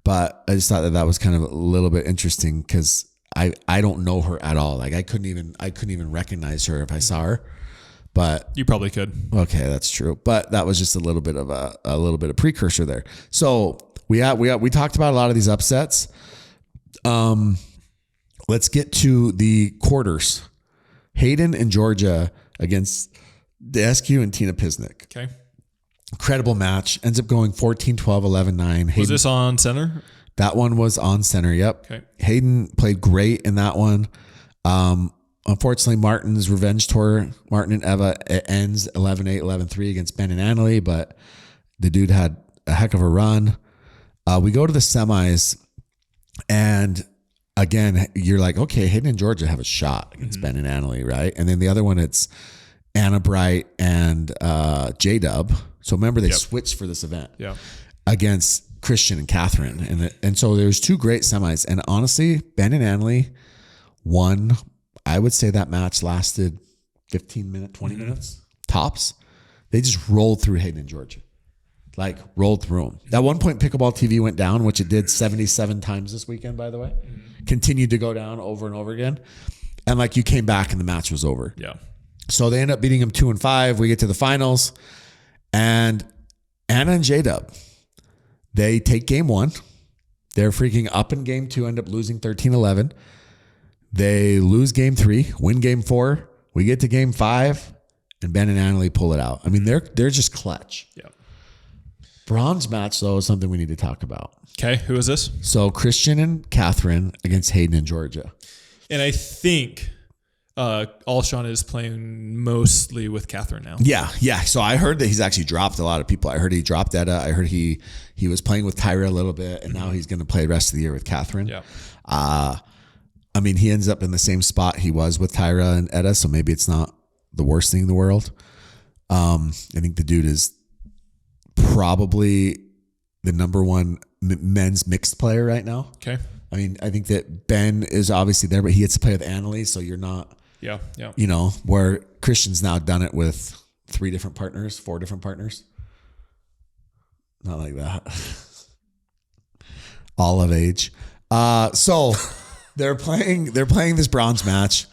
but I just thought that was kind of a little bit interesting because I don't know her at all. Like I couldn't even recognize her if I saw her, but you probably could. Okay, that's true. But that was just a little bit of precursor there. So we talked about a lot of these upsets. Let's get to the quarters. Hayden and Georgia against the SQ and Tina Pisnik. Okay. Incredible match. Ends up going 14-12, 11-9. Was this on center? That one was on center. Yep. Okay. Hayden played great in that one. Unfortunately, Martin's revenge tour, Martin and Eva, it ends 11-8, 11-3 against Ben and Annalie, but the dude had a heck of a run. We go to the semis, and again, you're like, okay, Hayden and Georgia have a shot against Ben and Annalie, right? And then the other one, it's Anna Bright and J-Dub. So remember, they switched for this event against Christian and Catherine. And so there's two great semis. And honestly, Ben and Annalie won. I would say that match lasted 15 minutes, 20 minutes tops. They just rolled through Hayden and Georgia. Like rolled through them. At one point, Pickleball TV went down, which it did 77 times this weekend, by the way. Continued to go down over and over again. And like you came back and the match was over. Yeah. So they end up beating them 2-5. We get to the finals. And Anna and J-Dub, they take game one. They're freaking up in game two, end up losing 13-11. They lose game three, win game four. We get to game five, and Ben and Annalie pull it out. I mean, they're just clutch. Yeah. Bronze match, though, is something we need to talk about. Okay, who is this? So Christian and Catherine against Hayden and Georgia. And I think Alshon is playing mostly with Catherine now. Yeah. So I heard that he's actually dropped a lot of people. I heard he dropped Etta. I heard he was playing with Tyra a little bit, and now he's going to play the rest of the year with Catherine. Yeah. I mean, he ends up in the same spot he was with Tyra and Etta, so maybe it's not the worst thing in the world. I think the dude is probably the number one men's mixed player right now. Okay. I mean, I think that Ben is obviously there, but he gets to play with Annalie, so you're not. Yeah. You know, where Christian's now done it with 4 different partners. Not like that. All of age. So they're playing this bronze match,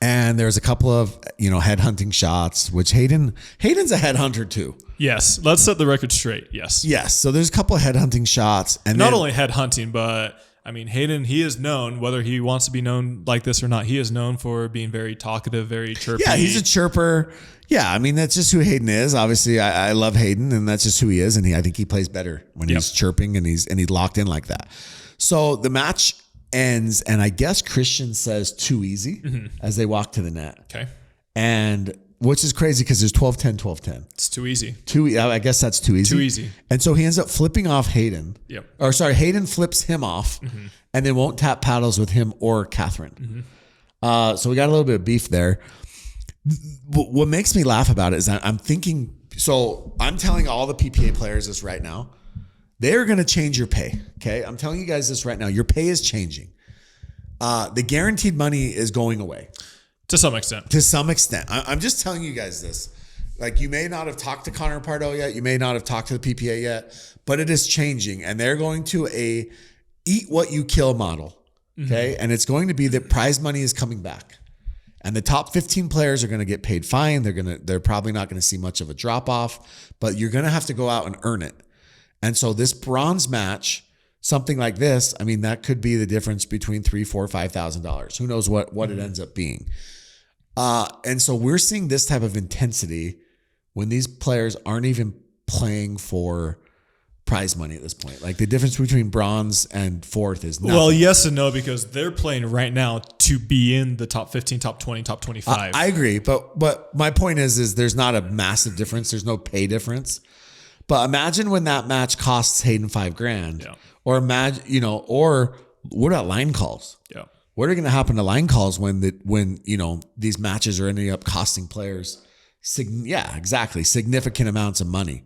and there's a couple of, headhunting shots, which Hayden's a headhunter too. Yes. Let's set the record straight. Yes. So there's a couple of headhunting shots, and not only headhunting, but I mean, Hayden, he is known, whether he wants to be known like this or not, he is known for being very talkative, very chirpy. Yeah, he's a chirper. Yeah, I mean, that's just who Hayden is. Obviously, I love Hayden, and that's just who he is. And I think he plays better when he's chirping and he's locked in like that. So the match ends, and I guess Christian says too easy as they walk to the net. Okay. And which is crazy because there's 12-10, 12-10. It's too easy. I guess that's too easy. Too easy. And so he ends up flipping off Hayden. Yep. Or sorry, Hayden flips him off and then won't tap paddles with him or Catherine. So we got a little bit of beef there. What makes me laugh about it is I'm thinking, so I'm telling all the PPA players this right now. They're going to change your pay. Okay. I'm telling you guys this right now. Your pay is changing. The guaranteed money is going away. To some extent. To some extent. I'm just telling you guys this. Like, you may not have talked to Connor Pardo yet. You may not have talked to the PPA yet, but it is changing. And they're going to a eat what you kill model. Okay. And it's going to be that prize money is coming back. And the top 15 players are going to get paid fine. They're probably not going to see much of a drop off, but you're going to have to go out and earn it. And so this bronze match, something like this, I mean, that could be the difference between $3,000, $4,000, $5,000. Who knows what it ends up being. And so we're seeing this type of intensity when these players aren't even playing for prize money at this point. Like, the difference between bronze and fourth is nothing. Well, yes and no, because they're playing right now to be in the top 15, top 20, top 25. I agree. But my point is there's not a massive difference. There's no pay difference. But imagine when that match costs Hayden $5,000. Yeah. Or imagine, or what about line calls? Yeah. What are going to happen to line calls when these matches are ending up costing players significant amounts of money?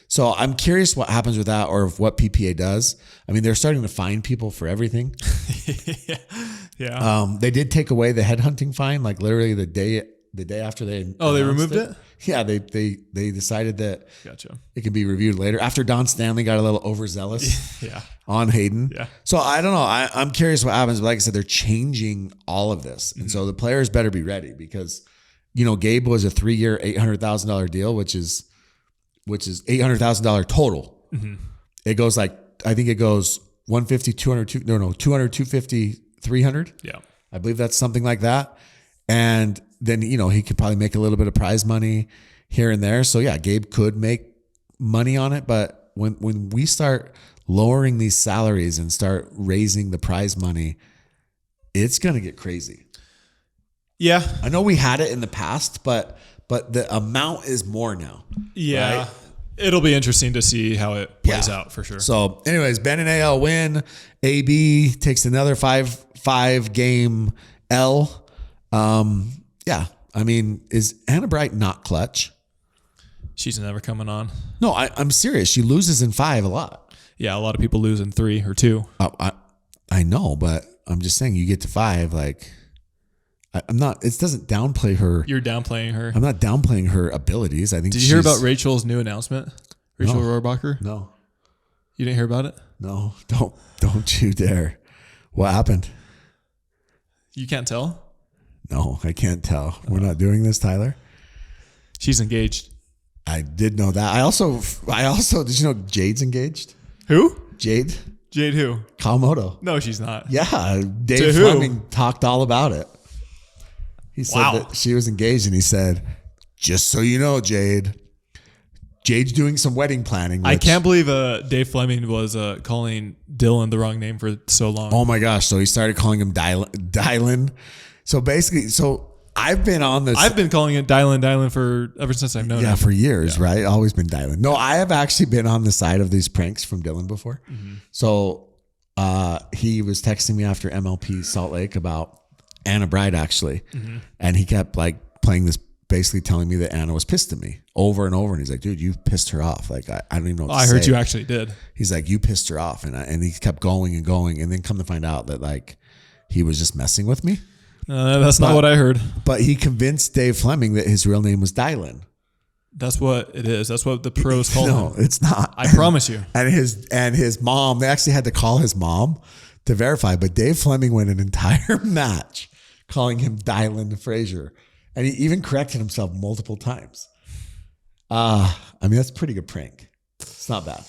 So I'm curious what happens with that, or what PPA does. I mean, they're starting to fine people for everything. Yeah. They did take away the headhunting fine, like literally the day after they. They removed it? Yeah, they decided that Gotcha. It can be reviewed later after Don Stanley got a little overzealous on Hayden. Yeah. So I don't know. I'm curious what happens. But like I said, they're changing all of this. And so the players better be ready because, Gabe was a 3-year, $800,000 deal, which is $800,000 total. It goes I think it goes 150, 200, 250, 300. Yeah. I believe that's something like that. And then, he could probably make a little bit of prize money here and there. So yeah, Gabe could make money on it. But when we start lowering these salaries and start raising the prize money, it's going to get crazy. Yeah. I know we had it in the past, but the amount is more now. Yeah. Right? It'll be interesting to see how it plays out for sure. So anyways, Ben and AL win. AB takes another 5 game L. I mean, is Anna Bright not clutch? She's never coming on. No, I'm serious. She loses in 5 a lot. Yeah, a lot of people lose in 3 or 2. I know, but I'm just saying you get to 5, like I'm not. It doesn't downplay her. You're downplaying her. I'm not downplaying her abilities. I think. Did you hear about Rachel's new announcement? Rachel Rohrbacher? No. You didn't hear about it? No. Don't you dare. What happened? You can't tell? No, I can't tell. We're not doing this, Tyler. She's engaged. I did know that. I also did you know Jade's engaged? Who? Jade who? Kawamoto. No, she's not. Yeah, Dave Fleming talked all about it. He said that she was engaged, and he said, "Just so you know, Jade's doing some wedding planning." I can't believe Dave Fleming was calling Dylan the wrong name for so long. Oh my gosh! So he started calling him Dylan. So basically, I've been on this. I've been calling it Dylan for ever since I've known him. Yeah, for years, right? Always been Dylan. No, I have actually been on the side of these pranks from Dylan before. Mm-hmm. So he was texting me after MLP Salt Lake about Anna Bride, actually. Mm-hmm. And he kept playing this, basically telling me that Anna was pissed at me over and over. And he's like, dude, you pissed her off. I don't even know what to say. I heard you actually did. He's like, you pissed her off. And he kept going and going. And then come to find out that he was just messing with me. That's not what I heard. But he convinced Dave Fleming that his real name was Dylan. That's what it is. That's what the pros call him. No, it's not. I promise you. And his mom, they actually had to call his mom to verify. But Dave Fleming went an entire match calling him Dylan Frazier. And he even corrected himself multiple times. I mean, that's a pretty good prank. It's not bad.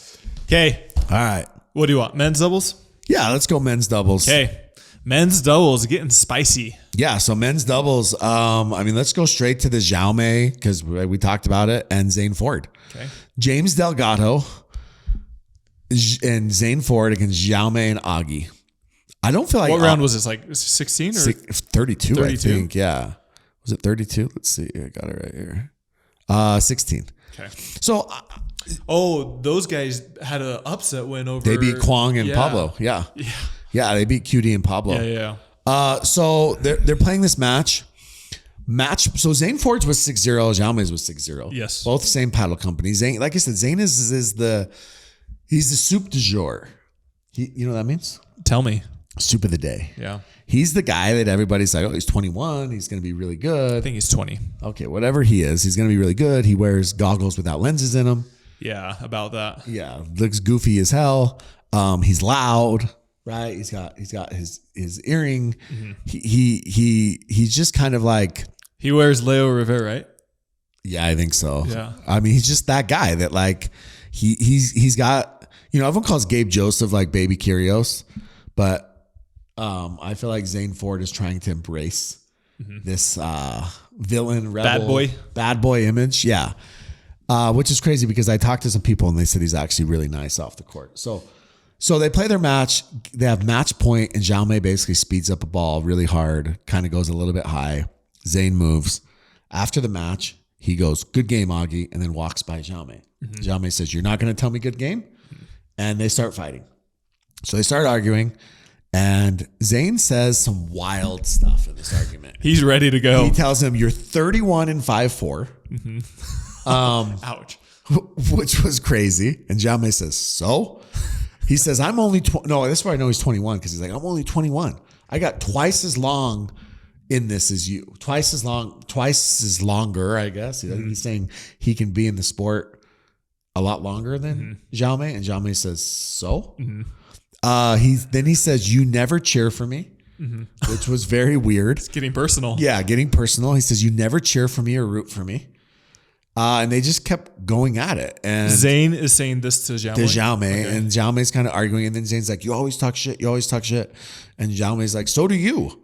Okay. All right. What do you want? Men's doubles? Yeah, let's go men's doubles. Okay. Men's doubles getting spicy. Yeah, so men's doubles. Let's go straight to the Jaume, because we talked about it, and Zane Ford. Okay. James Delgado and Zane Ford against Jaume and Augie. I don't feel like... What round was this? 16 or? 32, I think. Yeah. Was it 32? Let's see. I got it right here. 16. Okay. So, those guys had an upset win over. they beat Kwong and Pablo. Yeah. Yeah, they beat QD and Pablo. Yeah. So they're playing this match. So Zane Ford's was 6-0. Jaume's was 6-0. Yes. Both the same paddle company. Zane, like I said, Zane he's the soup du jour. You know what that means? Tell me. Soup of the day. Yeah. He's the guy that everybody's like, oh, he's 21. He's going to be really good. I think he's 20. Okay, whatever he is, he's going to be really good. He wears goggles without lenses in them. Yeah, about that. Yeah, looks goofy as hell. He's loud, right? He's got his earring. Mm-hmm. He's just kind of like, he wears Leo Rivera, right? Yeah, I think so. Yeah. I mean, he's just that guy that like he's got, everyone calls Gabe Joseph like Baby Kyrgios, but I feel like Zane Ford is trying to embrace this villain, rebel, bad boy image. Yeah. Which is crazy because I talked to some people and they said he's actually really nice off the court. So they play their match. They have match point, and Jaume basically speeds up a ball really hard, kind of goes a little bit high. Zane moves. After the match, he goes, "Good game, Augie," and then walks by Jaume. Jaume says, "You're not going to tell me good game?" And they start fighting. So they start arguing, and Zane says some wild stuff in this argument. He's ready to go. He tells him, "You're 31 and 5'4". Ouch. Which was crazy. And Jaume says, "So?" He says, "I'm only 20. No, this is where I know he's 21 because he's like, I'm only 21. I got twice as long in this as you. Twice as longer, I guess." He's saying he can be in the sport a lot longer than Jaume. And Jaume says, "So?" He says, "You never cheer for me," which was very weird. It's getting personal. Yeah, getting personal. He says, "You never cheer for me or root for me." And they just kept going at it. And Zane is saying this to Jaume. Okay. And Jaume's kind of arguing. And then Zane's like, "You always talk shit. You always talk shit." And Jaume's like, "So do you.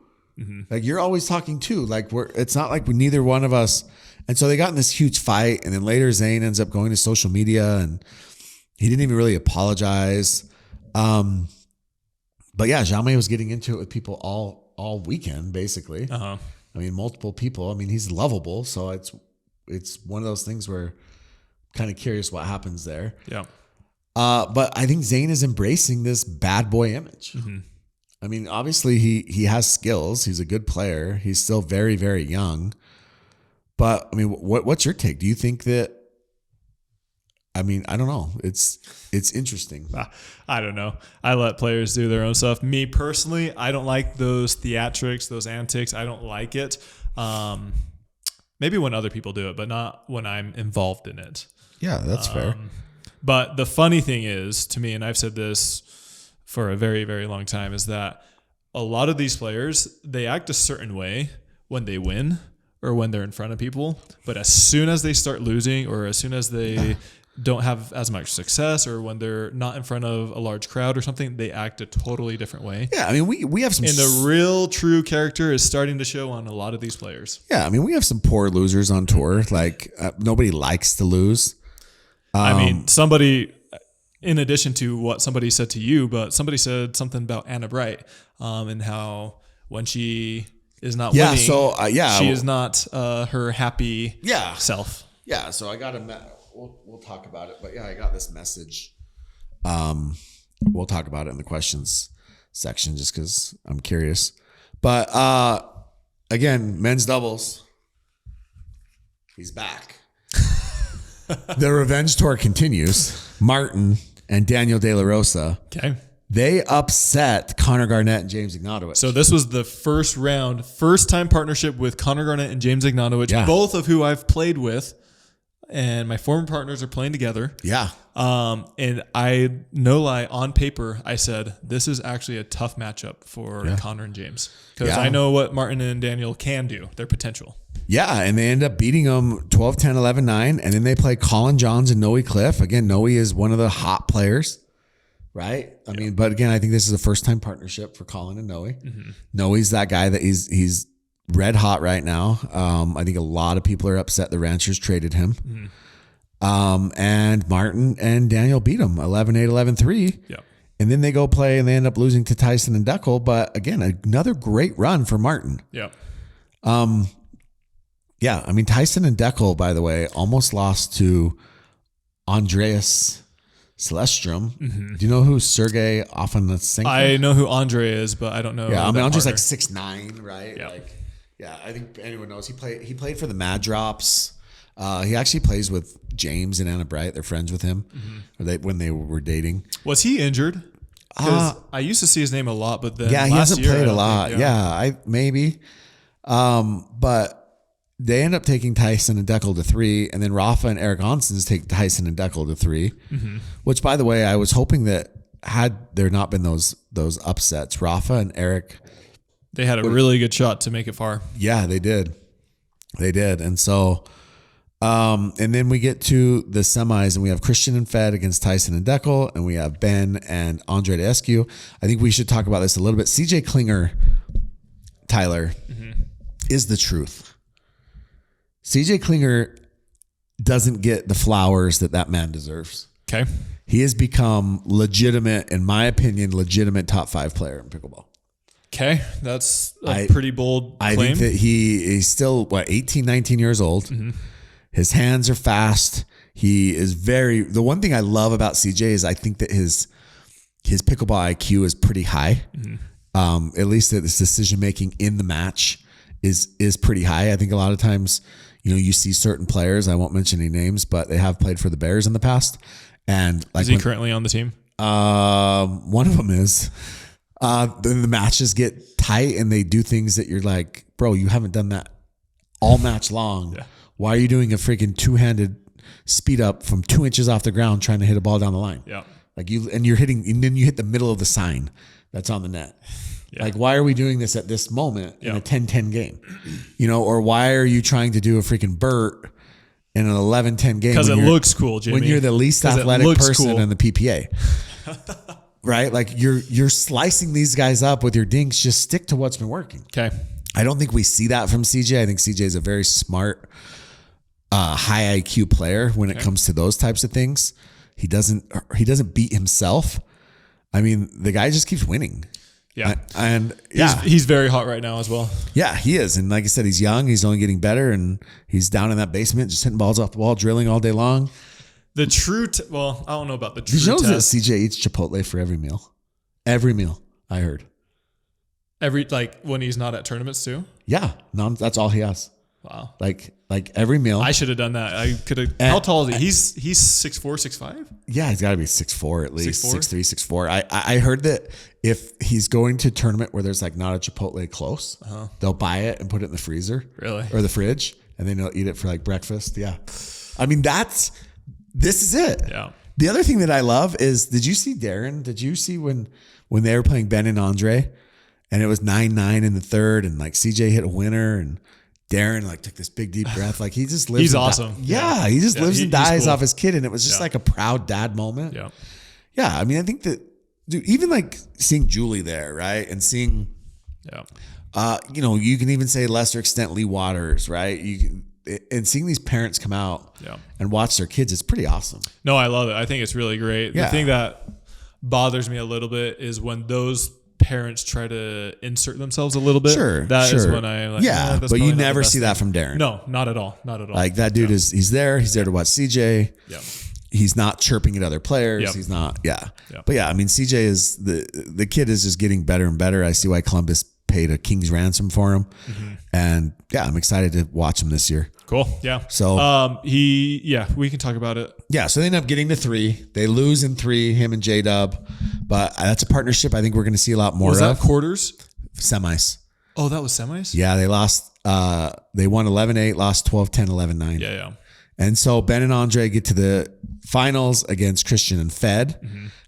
Like, you're always talking too. Like, it's not like neither one of us." And so they got in this huge fight. And then later Zane ends up going to social media and he didn't even really apologize. But yeah, Jaume was getting into it with people all weekend, basically. I mean, multiple people. I mean, he's lovable. So it's one of those things where I'm kind of curious what happens there. Yeah. But I think Zane is embracing this bad boy image. I mean, obviously he has skills. He's a good player. He's still very, very young. But I mean, what's your take? Do you think that, I mean, I don't know. It's interesting. I don't know. I let players do their own stuff. Me personally, I don't like those theatrics, those antics. I don't like it. Maybe when other people do it, but not when I'm involved in it. Yeah, that's fair. But the funny thing is, to me, and I've said this for a very, very long time, is that a lot of these players, they act a certain way when they win or when they're in front of people. But as soon as they start losing or as soon as they don't have as much success or when they're not in front of a large crowd or something, they act a totally different way. Yeah, I mean, we have some... And the real true character is starting to show on a lot of these players. Yeah, I mean, we have some poor losers on tour. Like, nobody likes to lose. I mean, somebody, in addition to what somebody said to you, but somebody said something about Anna Bright and how when she is not winning, she is not her happy self. Yeah, so I got we'll talk about it. But yeah, I got this message. We'll talk about it in the questions section just because I'm curious. But again, men's doubles. He's back. The revenge tour continues. Martin and Daniel De La Rosa. Okay. They upset Connor Garnett and James Ignatowicz. So this was the first round, first time partnership with Connor Garnett and James Ignatowicz, both of who I've played with. And my former partners are playing together. Yeah. And I, no lie, on paper, I said, this is actually a tough matchup for Connor and James. Because I know what Martin and Daniel can do, their potential. Yeah, and they end up beating them 12-10, 11-9. And then they play Colin Johns and Noe Cliff. Again, Noe is one of the hot players, right? I mean, but again, I think this is a first-time partnership for Colin and Noe. Noe's that guy that he's red hot right now. I think a lot of people are upset the Ranchers traded him. And Martin and Daniel beat him 11-8, 11-3. Yeah. And then they go play and they end up losing to Tyson and Deckel. But again, another great run for Martin. Yeah. Yeah, I mean, Tyson and Deckel, by the way, almost lost to Andreas Celestrum. Mm-hmm. Do you know who Sergey Afanasyenko? I know who Andre is, but I don't know. Yeah, I mean, Andre's like 6'9", right? Yeah. Like, yeah, I think anyone knows. He played for the Mad Drops. He actually plays with James and Anna Bright. They're friends with him when they were dating. Was he injured? Because I used to see his name a lot, but then he hasn't played a lot. Think, I maybe. But they end up taking Tyson and Deckel to 3, and then Rafa and Eric Onsens take Tyson and Deckel to 3, which, by the way, I was hoping that had there not been those upsets, Rafa and Eric, they had a really good shot to make it far. Yeah, they did. And so, and then we get to the semis, and we have Christian and Fed against Tyson and Deckel, and we have Ben and Andre Eskew. I think we should talk about this a little bit. CJ Klinger, Tyler, is the truth. CJ Klinger doesn't get the flowers that man deserves. Okay. He has become legitimate, in my opinion, top 5 player in pickleball. Okay. That's a pretty bold claim. I think that he's still, 18, 19 years old. His hands are fast. He is the one thing I love about CJ is I think that his pickleball IQ is pretty high. At least that his decision making in the match is pretty high. I think a lot of times, you see certain players, I won't mention any names, but they have played for the Bears in the past. And like, is he currently on the team? One of them is. Then the matches get tight and they do things that you're like, bro, you haven't done that all match long. Yeah. Why are you doing a freaking two-handed speed up from 2 inches off the ground trying to hit a ball down the line? Yeah. Like you're hitting, and then you hit the middle of the sign that's on the net. Yeah. Like, why are we doing this at this moment in a 10-10 game? Or why are you trying to do a freaking Burt in an 11-10 game? Because it looks cool, Jimmy. When you're the least athletic person in the PPA. Right? Like you're slicing these guys up with your dinks. Just stick to what's been working. Okay. I don't think we see that from CJ. I think CJ is a very smart, high IQ player when it comes to those types of things. He doesn't beat himself. I mean, the guy just keeps winning. Yeah. And he's very hot right now as well. Yeah, he is. And like I said, he's young. He's only getting better. And he's down in that basement, just hitting balls off the wall, drilling all day long. The true, I don't know about the true test. Did you know that CJ test. eats Chipotle for every meal? Every meal, I heard. When he's not at tournaments too? Yeah. No, that's all he has. Wow. Like every meal. I should have done that. I could have. How tall is he? He's 6'4", 6'5"? Yeah, he's got to be 6'4" at least. 6'4"? 6'3", 6'4". I heard that if he's going to a tournament where there's like not a Chipotle close, they'll buy it and put it in the freezer. Really? Or the fridge, and then they'll eat it for like breakfast. Yeah. I mean, this is it. Yeah. The other thing that I love is, did you see Darren? Did you see when they were playing Ben and Andre, and it was 9-9 in the third, and like CJ hit a winner, and Darren like took this big deep breath, like he just lives. He's awesome. Yeah, he just lives and dies off his kid, and it was just like a proud dad moment. Yeah, yeah. I mean, I think that, dude, even like seeing Julie there, right, and seeing, you can even say lesser extent Lee Waters, right? And seeing these parents come out and watch their kids, it's pretty awesome. No, I love it. I think it's really great. Yeah. The thing that bothers me a little bit is when those parents try to insert themselves a little bit. Sure. That is when I like. Yeah, but you never see that from Darren. No, not at all. Not at all. Like that dude he's there to watch CJ. Yeah. He's not chirping at other players. Yep. He's not. Yeah. Yep. But yeah, I mean, CJ is the kid is just getting better and better. I see why Columbus paid a king's ransom for him. And yeah, I'm excited to watch him this year. Cool. Yeah. So we can talk about it. Yeah. So they end up getting to 3. They lose in 3, him and J-Dub. But that's a partnership I think we're going to see a lot more Was of. that quarters? Semis. Oh, that was semis? Yeah. They lost. They won 11-8, lost 12-10, 11-9. Yeah. And so Ben and Andre get to the finals against Christian and Fed.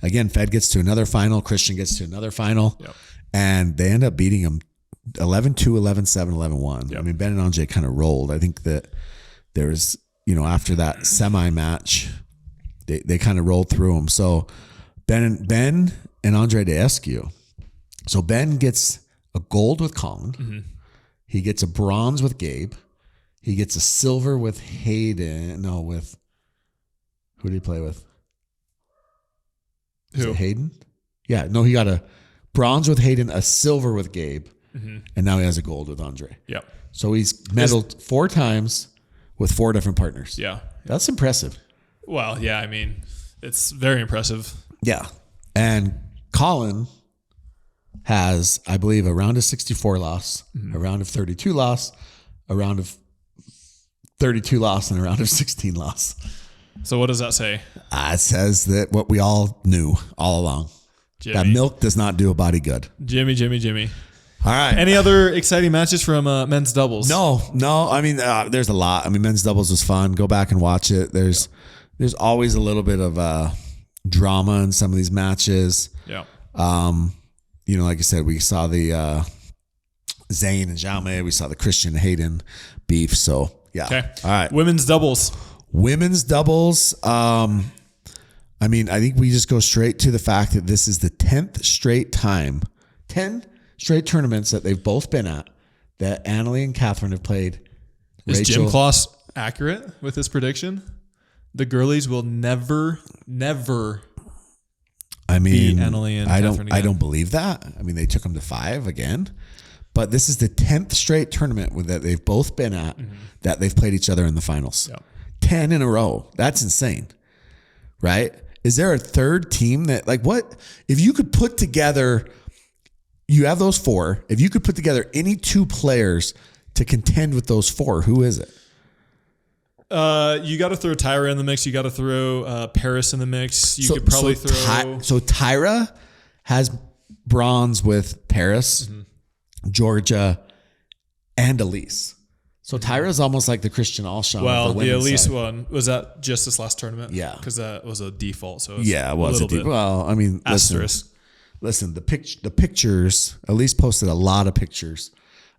Again, Fed gets to another final. Christian gets to another final. Yep. And they end up beating them 11-2, 11-7, 11-1. Yep. I mean, Ben and Andre kind of rolled. I think that there was, after that semi match, they kind of rolled through them. So Ben and Andre Eskew. So Ben gets a gold with Colin. He gets a bronze with Gabe. He gets a silver with Hayden. No, with who did he play with? Is it Hayden? Yeah, no, he got a bronze with Hayden, a silver with Gabe, and now he has a gold with Andre. Yep. So he's medaled 4 times with 4 different partners. Yeah. That's impressive. Well, yeah, I mean, it's very impressive. Yeah. And Colin has, I believe, a round of 64 loss, a round of 32 loss, a round of 32 loss, and a round of 16 loss. So what does that say? It says that what we all knew all along. Jimmy. That milk does not do a body good. Jimmy. All right. Any other exciting matches from men's doubles? No. I mean, there's a lot. I mean, men's doubles was fun. Go back and watch it. There's always a little bit of drama in some of these matches. Yeah. Like I said, we saw the Zane and Jaume. We saw the Christian Hayden beef. So yeah. Okay. All right. Women's doubles. I mean, I think we just go straight to the fact that this is the 10th straight time, 10 straight tournaments that they've both been at that Annalie and Catherine have played. Is Jim Kloss accurate with his prediction? The girlies will never beat Annalie and Catherine again. I don't believe that. I mean, they took them to 5 again. But this is the 10th straight tournament that they've both been at that they've played each other in the finals. Yep. 10 in a row. That's insane. Right? Is there a third team that, like, what? If you could put together, you have those 4. If you could put together any 2 players to contend with those 4, who is it? You got to throw Tyra in the mix. You got to throw Paris in the mix. You could probably throw. So Tyra has bronze with Paris, Georgia, and Elise. So Tyra's almost like the Christian Alshon. Well, the Elise side. one, was that just this last tournament? Yeah. Because that was a default. So yeah, it was a default. Well, I mean, asterisk. Listen, the pictures, Elise posted a lot of pictures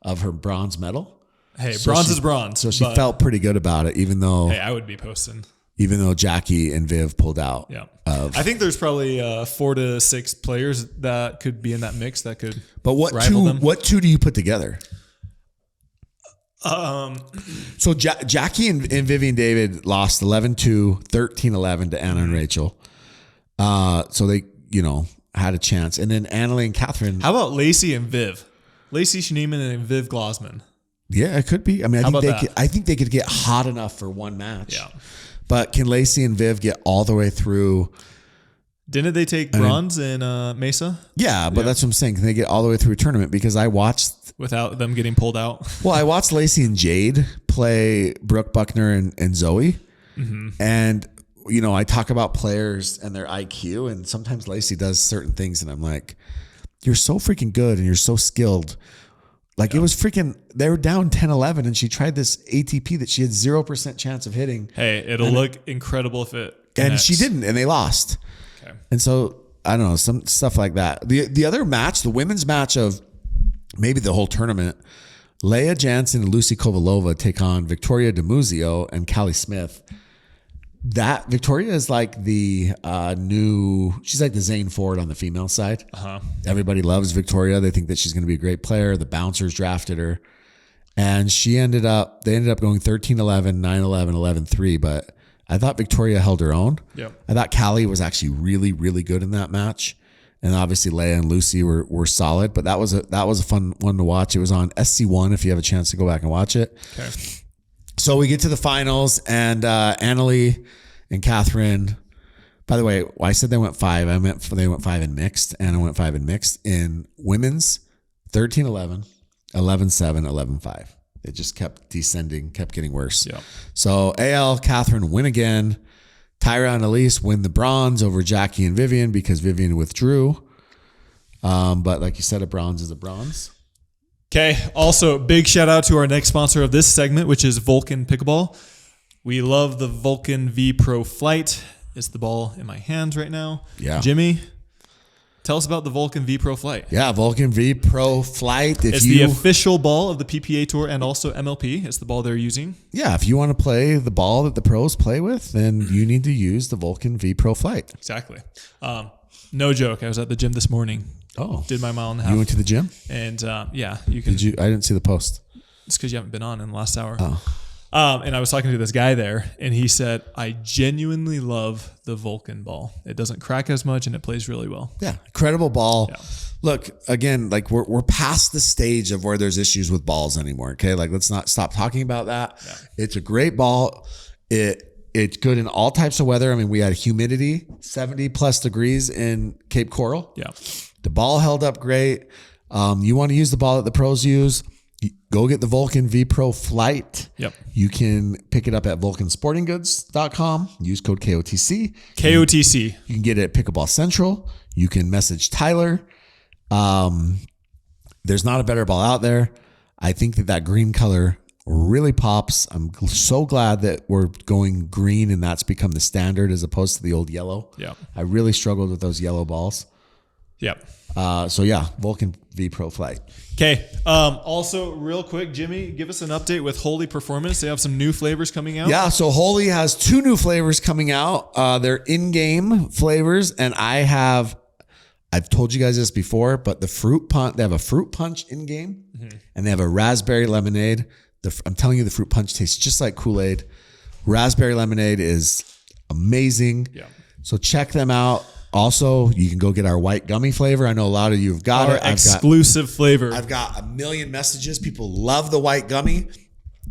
of her bronze medal. Hey, bronze is bronze. So she felt pretty good about it, even though I would be posting. Even though Jackie and Viv pulled out. Yeah. I think there's probably 4 to 6 players that could be in that mix that could rival them. What 2 do you put together? So Jackie and Vivian David lost 11-2, 13-11 to Anna and Rachel. So they, had a chance. And then Annalie and Catherine. How about Lacey and Viv? Lacey Schneeman and Viv Glossman. Yeah, it could be. I mean, I think they could get hot enough for one match. Yeah. But can Lacey and Viv get all the way through? Didn't they take bronze in Mesa? Yeah, but that's what I'm saying. Can they get all the way through a tournament? Because I watched... Without them getting pulled out? Well, I watched Lacey and Jade play Brooke Buckner and Zoe. Mm-hmm. And, I talk about players and their IQ. And sometimes Lacey does certain things. And I'm like, you're so freaking good and you're so skilled. Like it was freaking, they were down 10-11 and she tried this ATP that she had 0% chance of hitting. Hey, it'll look incredible if it connects. And she didn't, and they lost. Okay. And so, I don't know, some stuff like that. The other match, the women's match of maybe the whole tournament, Leah Jansen and Lucy Kovalova take on Victoria DiMuzio and Callie Smith. That Victoria is like the she's like the Zane Ford on the female side. Uh-huh. Everybody loves Victoria. They think that she's going to be a great player. The Bouncers drafted her. And they ended up going 13-11, 9-11, 11-3. But I thought Victoria held her own. Yep. I thought Callie was actually really, really good in that match. And obviously Leia and Lucy were solid. But that was a fun one to watch. It was on SC1 if you have a chance to go back and watch it. Okay. So we get to the finals, and Annalie and Catherine. By the way, I said they went 5. I meant they went 5 in mixed. Anna went 5 in mixed. In women's, 13-11, 11-7, 11-5. It just kept descending, kept getting worse. Yeah. So AL, Catherine win again. Tyra and Elise win the bronze over Jackie and Vivian because Vivian withdrew. But like you said, a bronze is a bronze. Okay. Also, big shout out to our next sponsor of this segment, which is Vulcan Pickleball. We love the Vulcan V Pro Flight. It's the ball in my hands right now. Yeah. Jimmy, tell us about the Vulcan V Pro Flight. Yeah, Vulcan V Pro Flight. It's the official ball of the PPA Tour and also MLP. It's the ball they're using. Yeah, if you want to play the ball that the pros play with, then you need to use the Vulcan V Pro Flight. Exactly. No joke. I was at the gym this morning. Oh. Did my mile and a half. You went to the gym? And yeah, you can. I didn't see the post. It's because you haven't been on in the last hour. Oh. And I was talking to this guy there, and he said, I genuinely love the Vulcan ball. It doesn't crack as much, and it plays really well. Yeah, incredible ball. Yeah. Look, again, like we're past the stage of where there's issues with balls anymore. Okay, like let's not stop talking about that. Yeah. It's a great ball. It's good in all types of weather. I mean, we had humidity, 70 plus degrees in Cape Coral. Yeah, the ball held up great. You want to use the ball that the pros use? Go get the Vulcan V Pro Flight. Yep. You can pick it up at vulcansportinggoods.com. Use code KOTC. KOTC. You can get it at Pickleball Central. You can message Tyler. There's not a better ball out there. I think that green color really pops. I'm so glad that we're going green and that's become the standard as opposed to the old yellow. Yeah. I really struggled with those yellow balls. Yep. So yeah, Vulcan V Pro Flight. Okay. Also, real quick, Jimmy, give us an update with Holey Performance. They have some new flavors coming out. Yeah. So Holey has 2 new flavors coming out. They're in-game flavors, and I've told you guys this before, but the fruit punch. They have a fruit punch in-game, and they have a raspberry lemonade. I'm telling you, the fruit punch tastes just like Kool-Aid. Raspberry lemonade is amazing. Yeah. So check them out. Also, you can go get our white gummy flavor. I know a lot of you have got it. Exclusive flavor. I've got a million messages. People love the white gummy.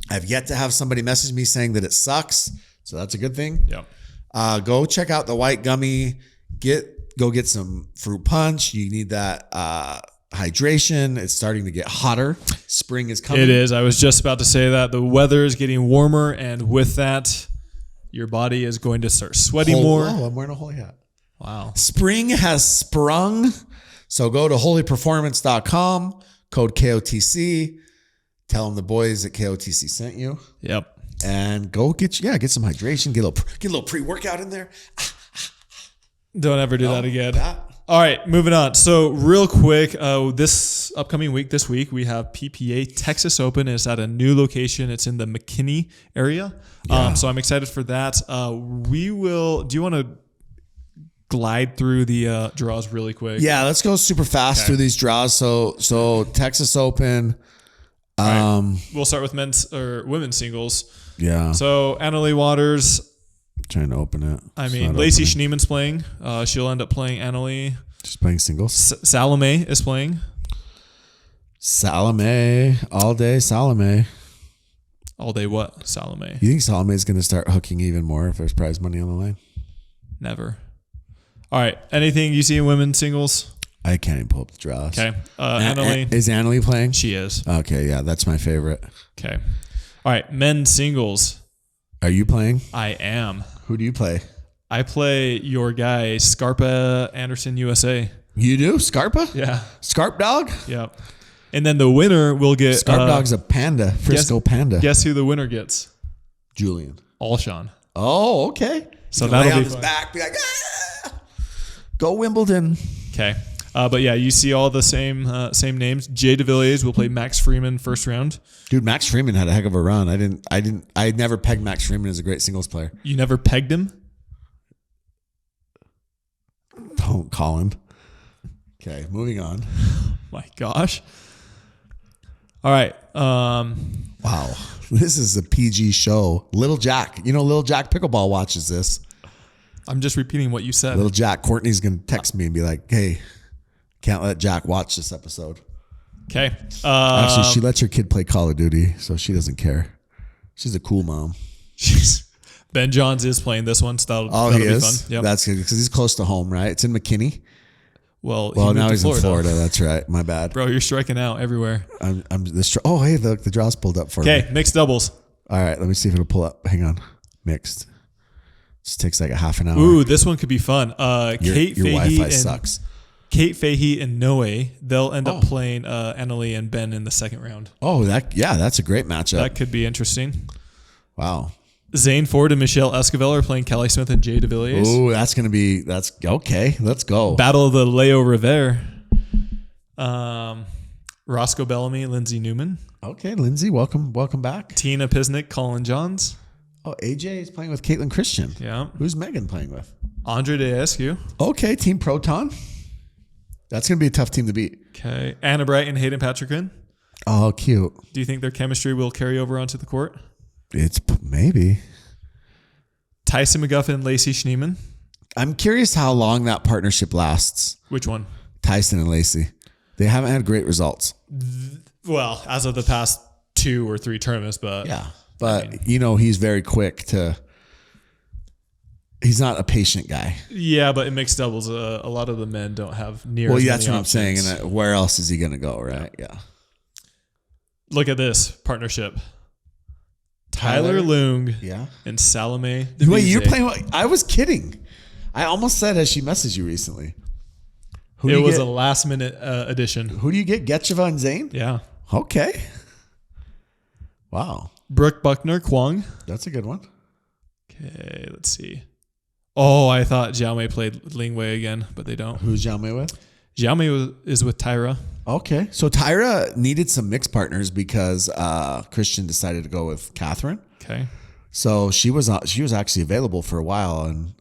I've yet to have somebody message me saying that it sucks. So that's a good thing. Yeah. Go check out the white gummy. Go get some fruit punch. You need that hydration. It's starting to get hotter. Spring is coming. It is. I was just about to say that. The weather is getting warmer, and with that, your body is going to start sweating more. Oh, I'm wearing a Holey hat. Wow. Spring has sprung. So go to holyperformance.com, code KOTC. Tell them the boys at KOTC sent you. Yep. And go get some hydration. Get a little pre-workout in there. Don't ever do that again. All right, moving on. So real quick, this upcoming week, we have PPA Texas Open. It's at a new location. It's in the McKinney area. Yeah. So I'm excited for that. Do you want to glide through the draws really quick? Yeah, let's go super fast through these draws. So Texas Open. Right. We'll start with men's or women's singles. Yeah. So Annalie Waters. Trying to open it. I mean, Lacey Schneeman's playing. She'll end up playing Annalie. She's playing singles. Salome is playing. Salome. All day Salome. All day what? Salome. You think Salome is going to start hooking even more if there's prize money on the line? Never. All right. Anything you see in women's singles? I can't even pull up the draws. Okay. Annalie. Is Annalie playing? She is. Okay. Yeah. That's my favorite. Okay. All right. Men's singles. Are you playing? I am. Who do you play? I play your guy, Scarpa Anderson USA. You do? Scarpa? Yeah. Scarp Dog? Yep. And then the winner will get... Scarp Dog's a panda. Frisco panda. Guess who the winner gets? Julian. Alshon. Oh, okay. So that'll lay on be his fun. back, be like, go Wimbledon. Okay. But yeah, you see all the same names. Jay DeVilliers will play Max Freeman first round. Dude, Max Freeman had a heck of a run. I never pegged Max Freeman as a great singles player. You never pegged him? Don't call him. Okay, moving on. My gosh. All right. Wow. This is a PG show. Little Jack. Little Jack Pickleball watches this. I'm just repeating what you said. Little Jack. Courtney's going to text me and be like, hey, can't let Jack watch this episode. Okay. Actually, she lets her kid play Call of Duty, so she doesn't care. She's a cool mom. Ben Johns is playing this one, so that'll he be is? fun. Yep. That's good because he's close to home, right? It's in McKinney. Well, now he's in Florida. That's right. My bad. Bro, you're striking out everywhere. Hey, the draw's pulled up for me. Okay, mixed doubles. All right, let me see if it'll pull up. Hang on. Mixed. Just takes like a half an hour. Ooh, this one could be fun. Your Wi-Fi sucks. Kate Fahey and Noe, they'll end up playing Annalie and Ben in the second round. Oh, that's a great matchup. That could be interesting. Wow. Zane Ford and Michelle Esquivel are playing Kelly Smith and Jay DeVilliers. Oh, that's okay. Let's go. Battle of the Leo Rivere. Roscoe Bellamy, Lindsay Newman. Okay, Lindsay, welcome back. Tina Pisnick, Colin Johns. Oh, AJ is playing with Caitlin Christian. Yeah. Who's Megan playing with? Andre Descu. Okay, Team Proton. That's going to be a tough team to beat. Okay. Anna Bright and Hayden Patrickman. Oh, cute. Do you think their chemistry will carry over onto the court? It's maybe. Tyson McGuffin and Lacey Schneeman. I'm curious how long that partnership lasts. Which one? Tyson and Lacey. They haven't had great results. Well, as of the past 2 or 3 tournaments, but yeah. But he's very quick to. He's not a patient guy. Yeah, but in mixed doubles, a lot of the men don't have near. Well, as that's many what options. I'm saying. And where else is he going to go? Right? Yeah. Look at this partnership. Tyler Loong and Salome. Wait, you're playing? I was kidding. I almost said as she messaged you recently. It was a last minute addition. Who do you get? Getcheva and Zane? Yeah. Okay. Wow. Brooke Buckner, Kwong. That's a good one. Okay, let's see. Oh, I thought Jaume played LingWei again, but they don't. Who's Jaume with? Jaume is with Tyra. Okay. So Tyra needed some mixed partners because Christian decided to go with Catherine. Okay. So she was actually available for a while. And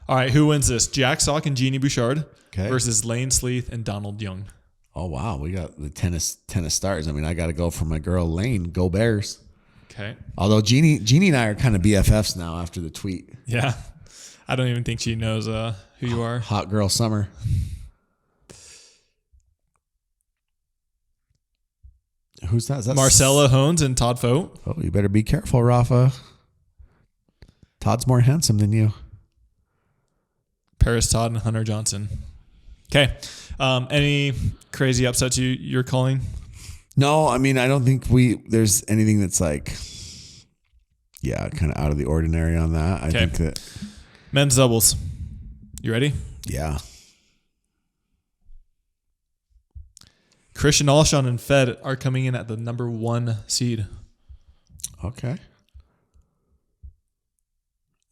all right, who wins this? Jack Sock and Jeannie Bouchard versus Lane Sleeth and Donald Young. Oh, wow. We got the tennis stars. I mean, I got to go for my girl Lane. Go Bears. Okay. Although Jeannie and I are kind of BFFs now after the tweet. Yeah. I don't even think she knows who you are. Hot girl summer. Who's that? Is that Marcella Hones and Todd Fote. Oh, you better be careful, Rafa. Todd's more handsome than you. Paris Todd and Hunter Johnson. Okay. Any crazy upsets you're calling? No, I mean, I don't think there's anything that's like, kind of out of the ordinary on that. I think that. Men's doubles. You ready? Yeah. Christian Alshon and Fed are coming in at the number 1 seed. Okay.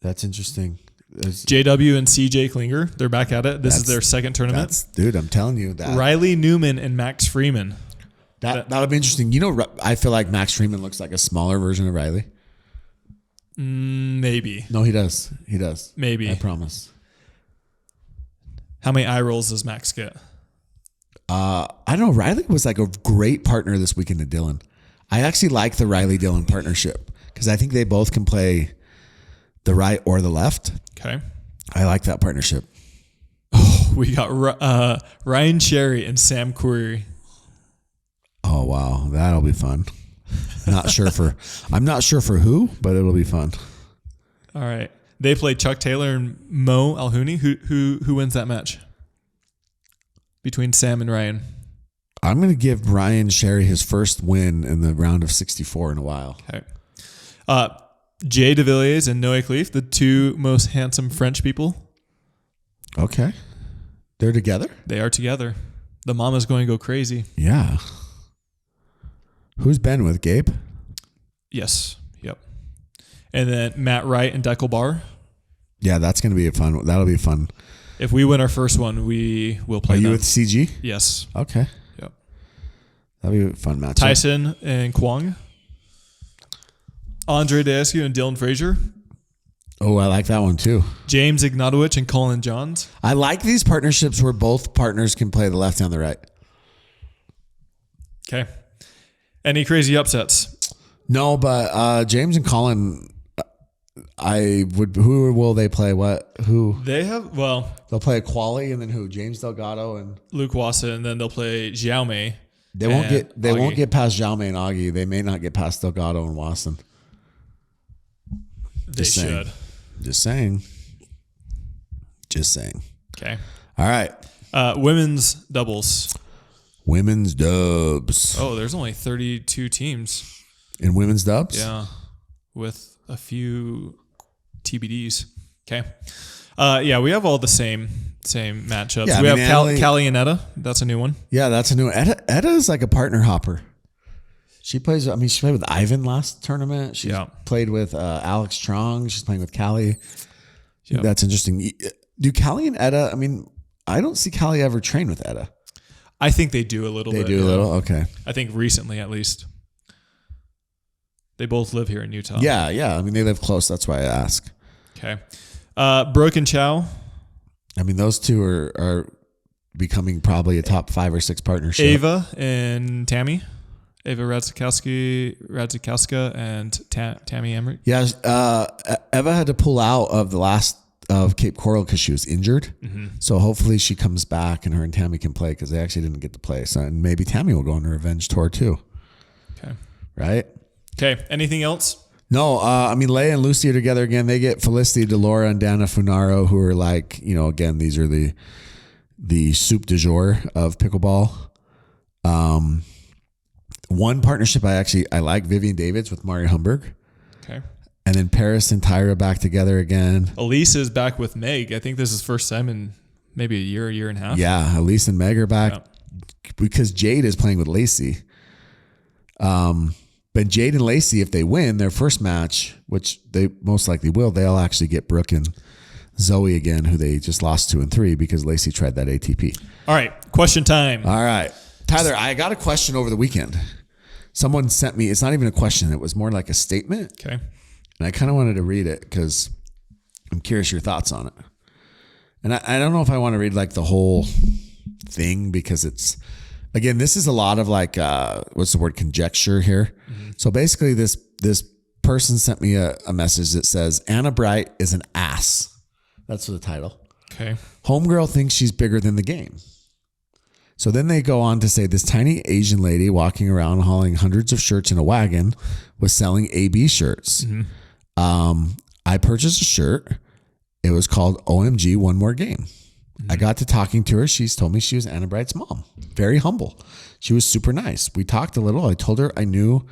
That's interesting. JW and CJ Klinger, they're back at it. This is their second tournament. Dude, I'm telling you that. Riley Newman and Max Freeman. That'll be interesting. I feel like Max Freeman looks like a smaller version of Riley. Maybe. No, he does. He does. Maybe. I promise. How many eye rolls does Max get? I don't know. Riley was like a great partner this weekend to Dylan. I actually like the Riley-Dylan partnership because I think they both can play the right or the left. Okay. I like that partnership. Oh, we got Ryan Cherry and Sam Query. Oh, wow. That'll be fun. I'm not sure for who, but it'll be fun. All right. They play Chuck Taylor and Mo Alhouni. Who wins that match? Between Sam and Ryan. I'm going to give Ryan Sherry his first win in the round of 64 in a while. Okay. Jay DeVilliers and Noé Cleef, the 2 most handsome French people. Okay. They're together? They are together. The mama's going to go crazy. Yeah. Who's Ben with? Gabe? Yes. Yep. And then Matt Wright and Deckel Barr. Yeah, that's going to be that'll be fun. If we win our first one, we will play. Are you with CG? Yes. Okay. Yep. That'll be a fun match. Tyson and Kwong. Andre Daskew and Dylan Frazier. Oh, I like that one too. James Ignatowicz and Colin Johns. I like these partnerships where both partners can play the left and the right. Okay. Any crazy upsets? No, but James and Colin, who will they play? Who? They have, they'll play a quali and then who? James Delgado and Luke Wassa, and then they'll play Jaume. They won't get past Jaume and Augie. They may not get past Delgado and Wasson. They should. Just saying. Okay. All right. Women's doubles. Women's dubs. Oh, there's only 32 teams. In women's dubs? Yeah. With a few TBDs. Okay. We have all the same matchups. Yeah, we have Callie and Etta. That's a new one. Yeah, that's a new one. Etta is like a partner hopper. She played with Ivan last tournament. She played with Alex Trong. She's playing with Callie. Yep. That's interesting. Do Callie and Etta, I don't see Callie ever train with Etta. I think they do a little bit. They do a little? Okay. I think recently at least. They both live here in Utah. Yeah. They live close. That's why I ask. Okay. Brooke and Chow. Those two are becoming probably a top 5 or 6 partnership. Ava and Tammy. Ava Radzikowska and Tammy Emmrich. Yeah, Eva had to pull out of the last of Cape Coral because she was injured. Mm-hmm. So hopefully she comes back and her and Tammy can play because they actually didn't get to play. So and maybe Tammy will go on a revenge tour too. Okay. Right? Okay. Anything else? No, I mean, Leia and Lucy are together again. They get Felicity, Delora, and Dana Funaro, who are like, again, these are the soup du jour of pickleball. One partnership I like, Vivian Davids with Mari Humberg. Okay. And then Paris and Tyra back together again. Elise is back with Meg. I think this is first time in maybe a year and a half. Yeah, Elise and Meg are back because Jade is playing with Lacey. But Jade and Lacey, if they win their first match, which they most likely will, they'll actually get Brooke and Zoe again, who they just lost 2 and 3 because Lacey tried that ATP. All right, question time. All right. Tyler, I got a question over the weekend. Someone sent me, it's not even a question, it was more like a statement. Okay. And I kind of wanted to read it because I'm curious your thoughts on it. And I don't know if I want to read like the whole thing because it's, again, this is a lot of like, what's the word, conjecture here. Mm-hmm. So basically this person sent me a message that says, Anna Bright is an ass. That's the title. Okay. Homegirl thinks she's bigger than the game. So then they go on to say this tiny Asian lady walking around hauling hundreds of shirts in a wagon was selling AB shirts. Mm-hmm. I purchased a shirt. It was called OMG One More Game. Mm-hmm. I got to talking to her. She's told me she was Anna Bright's mom. Very humble. She was super nice. We talked a little. I told her I knew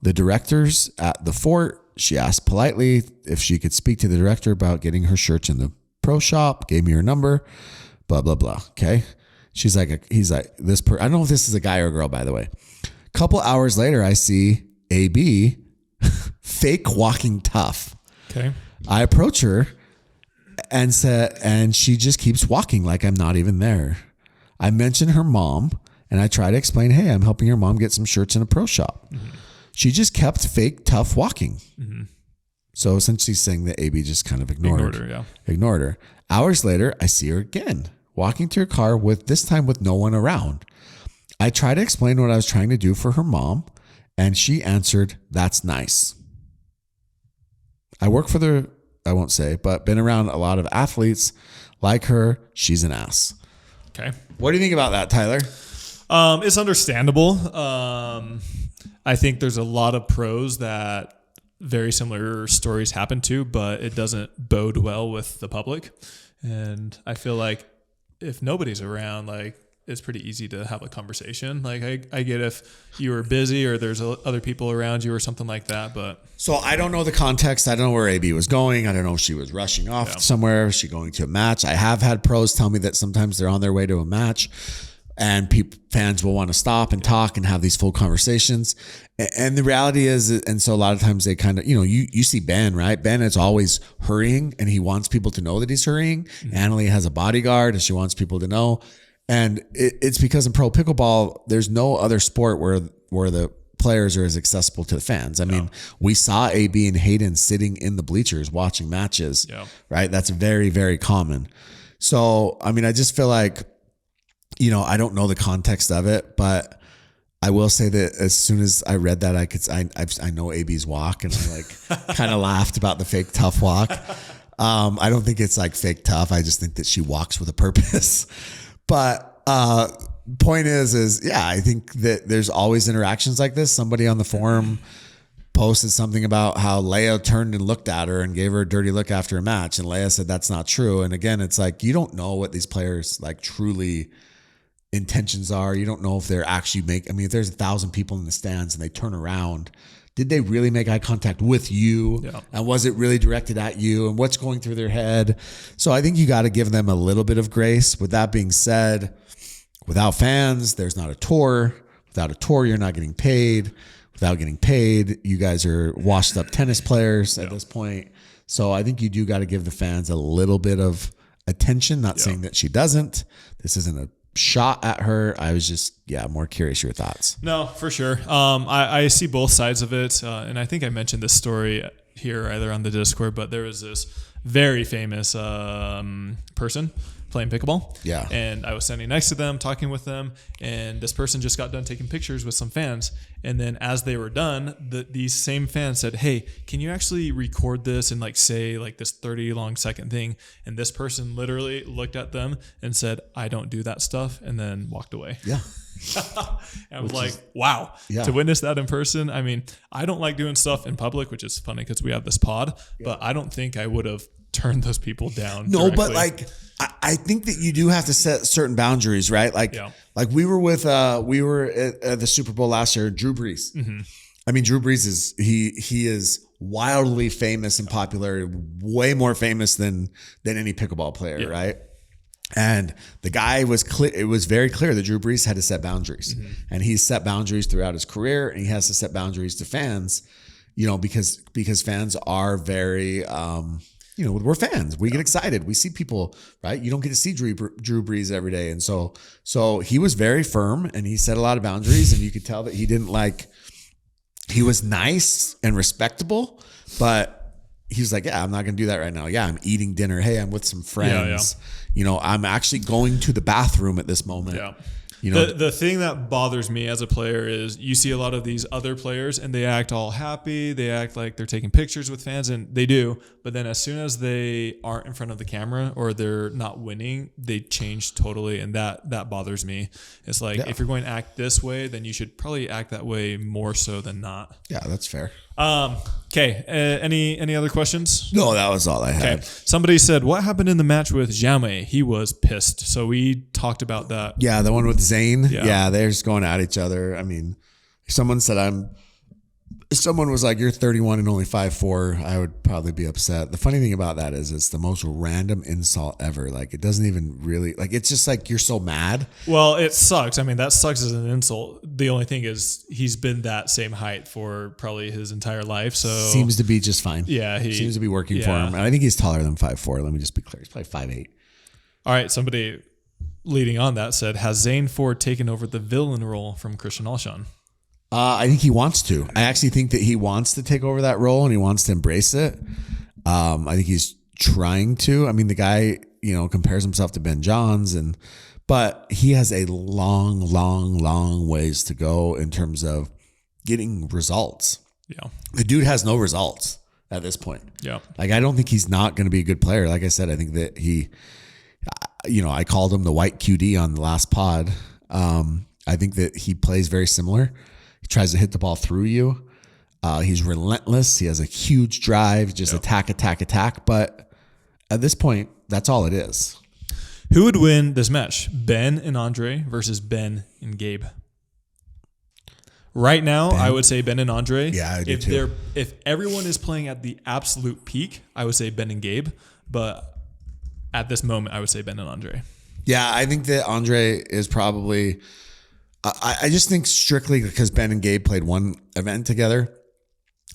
the directors at the fort. She asked politely if she could speak to the director about getting her shirts in the pro shop, gave me her number, blah, blah, blah. Okay. He's like, I don't know if this is a guy or a girl, by the way. A couple hours later, I see AB fake walking tough. Okay. I approach her and she just keeps walking like I'm not even there. I mention her mom and I try to explain, hey, I'm helping your mom get some shirts in a pro shop. Mm-hmm. She just kept fake tough walking. Mm-hmm. So essentially saying that AB just kind of ignored her. Yeah. Ignored her. Hours later, I see her again, walking to her car this time with no one around. I try to explain what I was trying to do for her mom, and she answered, that's nice. I work for I won't say, but been around a lot of athletes like her. She's an ass. Okay. What do you think about that, Tyler? It's understandable. I think there's a lot of pros that very similar stories happen to, but it doesn't bode well with the public. And I feel like if nobody's around, like, it's pretty easy to have a conversation. Like I get if you were busy or there's other people around you or something like that, but. So I don't know the context. I don't know where AB was going. I don't know if she was rushing off somewhere. Was she going to a match? I have had pros tell me that sometimes they're on their way to a match and fans will want to stop and talk and have these full conversations. And the reality is, and so a lot of times they kind of, you see Ben, right? Ben is always hurrying and he wants people to know that he's hurrying. Mm-hmm. Annalie has a bodyguard and she wants people to know. And it's because in pro pickleball, there's no other sport where the players are as accessible to the fans. I mean, we saw AB and Hayden sitting in the bleachers watching matches, right? That's very, very common. So, I mean, I just feel like, I don't know the context of it, but I will say that as soon as I read that, I know AB's walk and I like kind of laughed about the fake tough walk. I don't think it's like fake tough. I just think that she walks with a purpose. But point is, I think that there's always interactions like this. Somebody on the forum posted something about how Leia turned and looked at her and gave her a dirty look after a match. And Leia said, that's not true. And again, it's like, you don't know what these players like truly intentions are. You don't know if they're actually if there's 1,000 people in the stands and they turn around, did they really make eye contact with you? Yeah. And was it really directed at you? And what's going through their head? So I think you got to give them a little bit of grace. With that being said, without fans, there's not a tour. Without a tour, you're not getting paid. Without getting paid, you guys are washed up tennis players at this point. So I think you do got to give the fans a little bit of attention. Not saying that she doesn't. This isn't a shot at her. I was just more curious your thoughts. No, for sure. I see both sides of it, and I think I mentioned this story here either on the Discord, but there was this very famous person playing pickleball. Yeah. And I was standing next to them, talking with them, and this person just got done taking pictures with some fans. And then as they were done, these same fans said, "Hey, can you actually record this and like say like this 30 long second thing?" And this person literally looked at them and said, "I don't do that stuff," and then walked away. Yeah. I was like, wow, to witness that in person. I mean, I don't like doing stuff in public, which is funny because we have this pod, but I don't think I would have turned those people down. No, directly. but like, I think that you do have to set certain boundaries, right? Like, like we were at the Super Bowl last year, Drew Brees. Mm-hmm. I mean, Drew Brees he is wildly famous and popular, way more famous than any pickleball player, right? And the guy was clear. It was very clear that Drew Brees had to set boundaries, and he's set boundaries throughout his career, and he has to set boundaries to fans, because fans are very, we're fans. We get excited. We see people, right? You don't get to see Drew Brees every day. And so he was very firm, and he set a lot of boundaries, and you could tell that he was nice and respectable, but he was like, yeah, I'm not going to do that right now. Yeah, I'm eating dinner. Hey, I'm with some friends. I'm actually going to the bathroom at this moment. Yeah. The thing that bothers me as a player is you see a lot of these other players and they act all happy. They act like they're taking pictures with fans, and they do. But then as soon as they aren't in front of the camera or they're not winning, they change totally. And that bothers me. It's like, if you're going to act this way, then you should probably act that way more so than not. Yeah, that's fair. Okay. Any other questions? No, that was all I had. Okay. Somebody said, what happened in the match with Jaume? He was pissed. So we talked about that. Yeah, the one with Zane. Yeah, they're just going at each other. I mean, if someone was like, you're 31 and only 5'4", I would probably be upset. The funny thing about that is it's the most random insult ever. Like, it doesn't even really, like, it's just like you're so mad. Well, it sucks. I mean, that sucks as an insult. The only thing is he's been that same height for probably his entire life. So seems to be just fine. Yeah. He seems to be working for him. And I think he's taller than 5'4". Let me just be clear. He's probably 5'8". All right. Somebody leading on that said, has Zane Ford taken over the villain role from Christian Alshon? I think he wants to. I actually think that he wants to take over that role and he wants to embrace it. I think he's trying to. I mean, the guy, compares himself to Ben Johns, but he has a long ways to go in terms of getting results. Yeah. The dude has no results at this point. Yeah. Like, I don't think he's not going to be a good player. Like I said, I think that I called him the white QD on the last pod. I think that he plays very similar. He tries to hit the ball through you. He's relentless. He has a huge drive, just attack. But at this point, that's all it is. Who would win this match? Ben and Andre versus Ben and Gabe. Right now, I would say Ben and Andre. Yeah, I do too. If everyone is playing at the absolute peak, I would say Ben and Gabe. But at this moment, I would say Ben and Andre. Yeah, I think that Andre is probably... I just think strictly because Ben and Gabe played one event together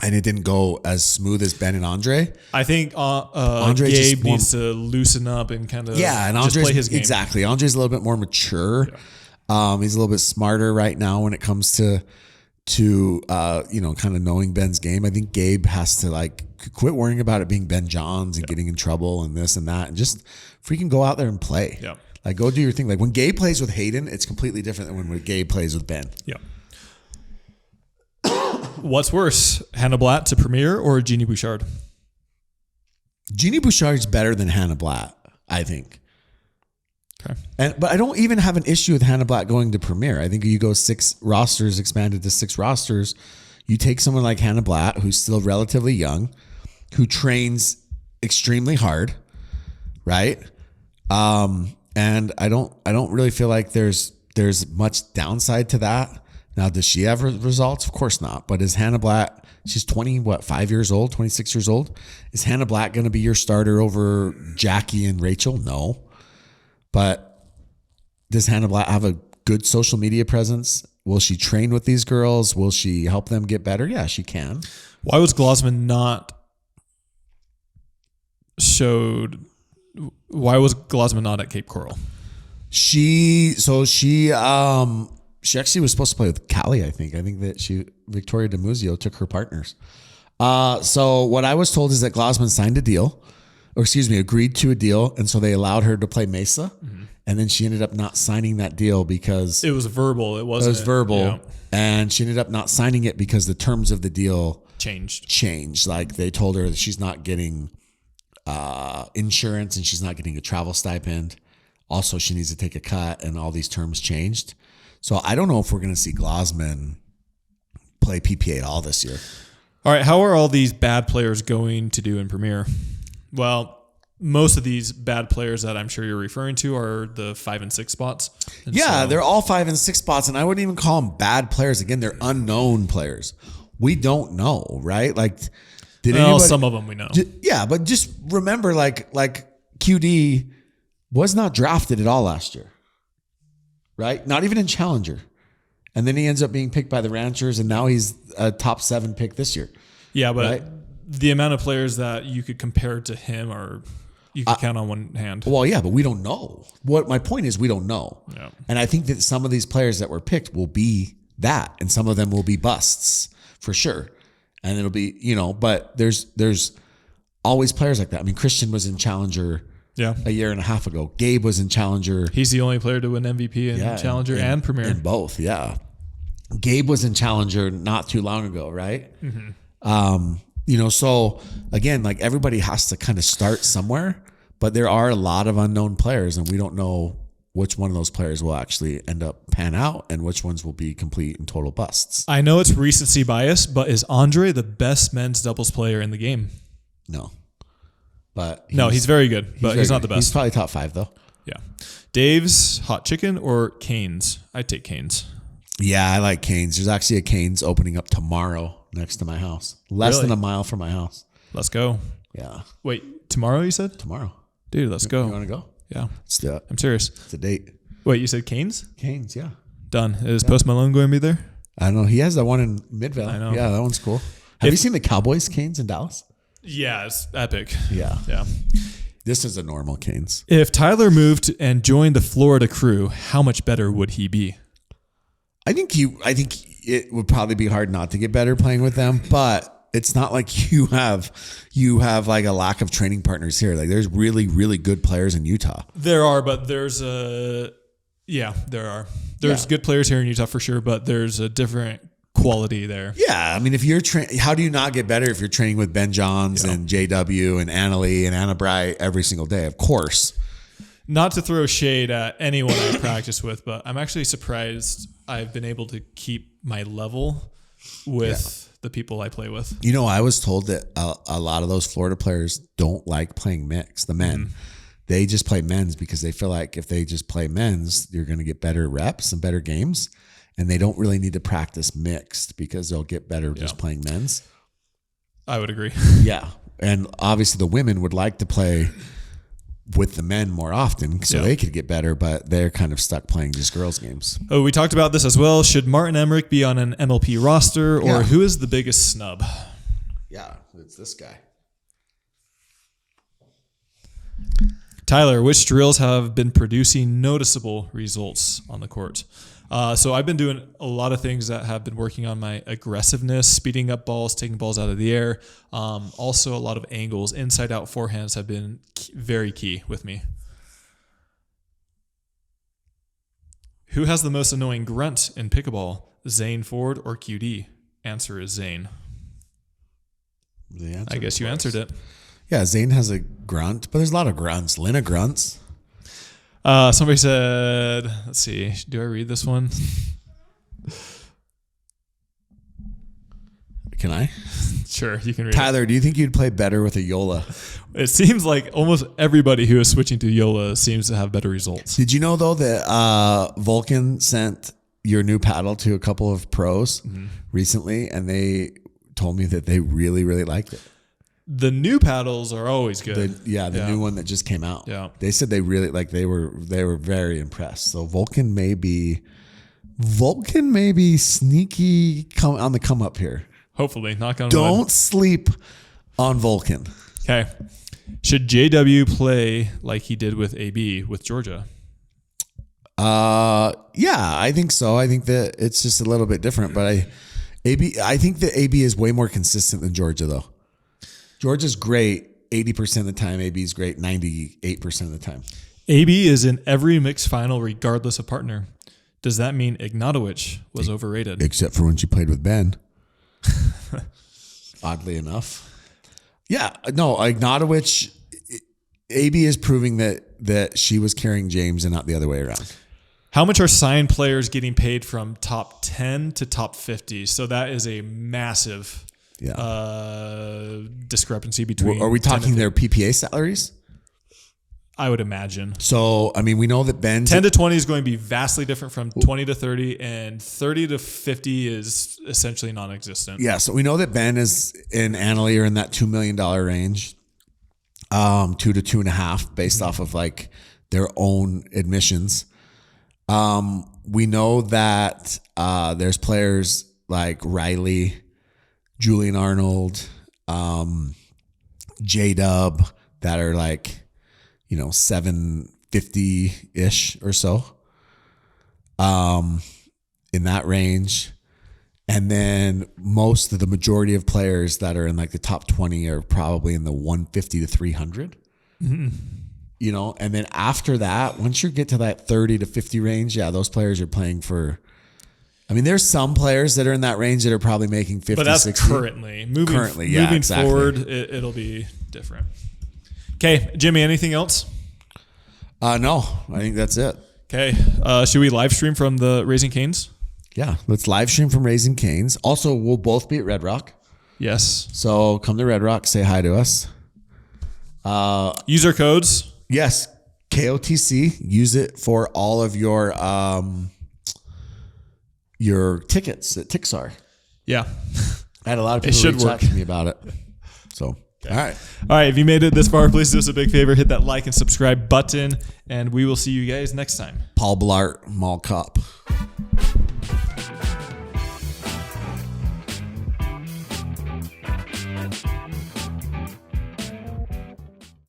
and it didn't go as smooth as Ben and Andre. I think Gabe needs to loosen up and kind of and just play his game. Exactly. Andre's a little bit more mature. Yeah. He's a little bit smarter right now when it comes to kind of knowing Ben's game. I think Gabe has to quit worrying about it being Ben Johns and getting in trouble and this and that and just freaking go out there and play. Yeah. Like, go do your thing. Like, when Gabe plays with Hayden, it's completely different than when Gabe plays with Ben. Yeah. What's worse, Hannah Blatt to Premier or Jeannie Bouchard? Jeannie Bouchard's better than Hannah Blatt, I think. Okay. But I don't even have an issue with Hannah Blatt going to Premier. I think you go 6 rosters, expanded to 6 rosters. You take someone like Hannah Blatt, who's still relatively young, who trains extremely hard, right? And I don't really feel like there's much downside to that. Now, does she have results? Of course not. But is Hannah Blatt, she's 26 years old? Is Hannah Blatt going to be your starter over Jackie and Rachel? No. But does Hannah Blatt have a good social media presence? Will she train with these girls? Will she help them get better? Yeah, she can. Why was Glosman not at Cape Coral? She actually was supposed to play with Callie, I think. I think that Victoria DeMuzio took her partners. So what I was told is that Glosman signed a deal agreed to a deal. And so they allowed her to play Mesa. Mm-hmm. And then she ended up not signing that deal because it was verbal. It wasn't. It was verbal. Yeah. And she ended up not signing it because the terms of the deal changed. Like they told her that she's not getting insurance and she's not getting a travel stipend. Also, she needs to take a cut, and all these terms changed. So I don't know if we're going to see Glassman play PPA at all this year. All right, how are all these bad players going to do in Premier? Well, most of these bad players that I'm sure you're referring to are the 5 and 6 spots. And yeah, they're all 5 and 6 spots, and I wouldn't even call them bad players. Again, they're unknown players. We don't know, right? Like, some of them we know. Yeah, but just remember, like QD was not drafted at all last year, right? Not even in Challenger. And then he ends up being picked by the Ranchers, and now he's a top 7 pick this year. Yeah, but right? The amount of players that you could compare to him are you can count on one hand. Well, yeah, but we don't know. What my point is, we don't know. Yeah. And I think that some of these players that were picked will be that, and some of them will be busts for sure. And it'll be, but there's always players like that. I mean, Christian was in Challenger a year and a half ago. Gabe was in Challenger. He's the only player to win MVP in Challenger and Premier. In both, yeah. Gabe was in Challenger not too long ago, right? Mm-hmm. So again, like everybody has to kind of start somewhere, but there are a lot of unknown players, and we don't know which one of those players will actually end up pan out and which ones will be complete and total busts. I know it's recency bias, but is Andre the best men's doubles player in the game? No. But he's very good, but he's not the best. He's probably top 5 though. Yeah. Dave's Hot Chicken or Canes? I'd take Canes. Yeah, I like Canes. There's actually a Canes opening up tomorrow next to my house. Less than a mile from my house. Let's go. Yeah. Wait, tomorrow you said? Tomorrow. Dude, let's go. You want to go? Yeah. Let's do it. I'm serious. It's a date. Wait, you said Canes? Canes, yeah. Done. Is Post Malone going to be there? I don't know. He has that one in Midvale. I know. Yeah, that one's cool. Have you seen the Cowboys Canes in Dallas? Yeah, it's epic. Yeah. Yeah. This is a normal Canes. If Tyler moved and joined the Florida crew, how much better would he be? I think it would probably be hard not to get better playing with them, but it's not like you have like a lack of training partners here. Like there's really, really good players in Utah. There are, but there are. There's good players here in Utah for sure, but there's a different quality there. Yeah. I mean, if you're how do you not get better if you're training with Ben Johns and JW and Annalie and Anna Bright every single day? Of course. Not to throw shade at anyone I practice with, but I'm actually surprised I've been able to keep my level with the people I play with. I was told that a lot of those Florida players don't like playing mix, the men. Mm-hmm. They just play men's because they feel like if they just play men's, you're going to get better reps and better games. And they don't really need to practice mixed because they'll get better just playing men's. I would agree. Yeah. And obviously the women would like to play with the men more often so they could get better, but they're kind of stuck playing just girls games. Oh, we talked about this as well. Should Martin Emmrich be on an MLP roster or who is the biggest snub? Yeah, it's this guy. Tyler, which drills have been producing noticeable results on the court? So I've been doing a lot of things that have been working on my aggressiveness, speeding up balls, taking balls out of the air. Also, a lot of angles, inside-out forehands have been very key with me. Who has the most annoying grunt in pickleball, Zane Ford or QD? Answer is Zane. I guess you answered it. Yeah, Zane has a grunt, but there's a lot of grunts. Lena grunts. Somebody said, let's see, do I read this one? Can I? Sure, you can read Tyler, do you think you'd play better with a Yola? It seems like almost everybody who is switching to Yola seems to have better results. Did you know, though, that Vulcan sent your new paddle to a couple of pros recently, and they told me that they really, really liked it? The new paddles are always good. The new one that just came out. Yeah. They said they really they were very impressed. So Vulcan may be sneaky on the come up here. Hopefully, knock on wood. Don't sleep on Vulcan. Okay. Should JW play like he did with AB with Georgia? Yeah, I think so. I think that it's just a little bit different, but I think that AB is way more consistent than Georgia though. Georgia's great 80% of the time. AB is great 98% of the time. AB is in every mixed final regardless of partner. Does that mean Ignatovic was overrated? Except for when she played with Ben. Oddly enough. Yeah, no, Ignatovic, AB is proving that she was carrying James and not the other way around. How much are signed players getting paid from top 10 to top 50? So that is a massive discrepancy between. Are we talking their PPA salaries? I would imagine. So, I mean, we know that Ben 10 to 20 is going to be vastly different from 20 to 30, and 30 to 50 is essentially non-existent. Yeah, so we know that Ben is and Annalie are in that $2 million range, 2 to 2.5 based off of like their own admissions. We know that there's players like Riley, Julian Arnold, J-Dub that are like, 750-ish or so in that range. And then the majority of players that are in like the top 20 are probably in the 150 to 300. Mm-hmm. And then after that, once you get to that 30 to 50 range, those players are playing for. I mean, there's some players that are in that range that are probably making 50, but that's 60. currently. Moving exactly. forward, it'll be different. Okay, Jimmy, anything else? No, I think that's it. Okay, should we live stream from the Raising Canes? Yeah, let's live stream from Raising Canes. Also, we'll both be at Red Rock. Yes. So come to Red Rock, say hi to us. User codes. Yes, KOTC. Use it for all of your tickets at Tixar. Yeah. I had a lot of people reach out to me about it. So, all right. All right. If you made it this far, please do us a big favor. Hit that like and subscribe button, and we will see you guys next time. Paul Blart Mall Cop.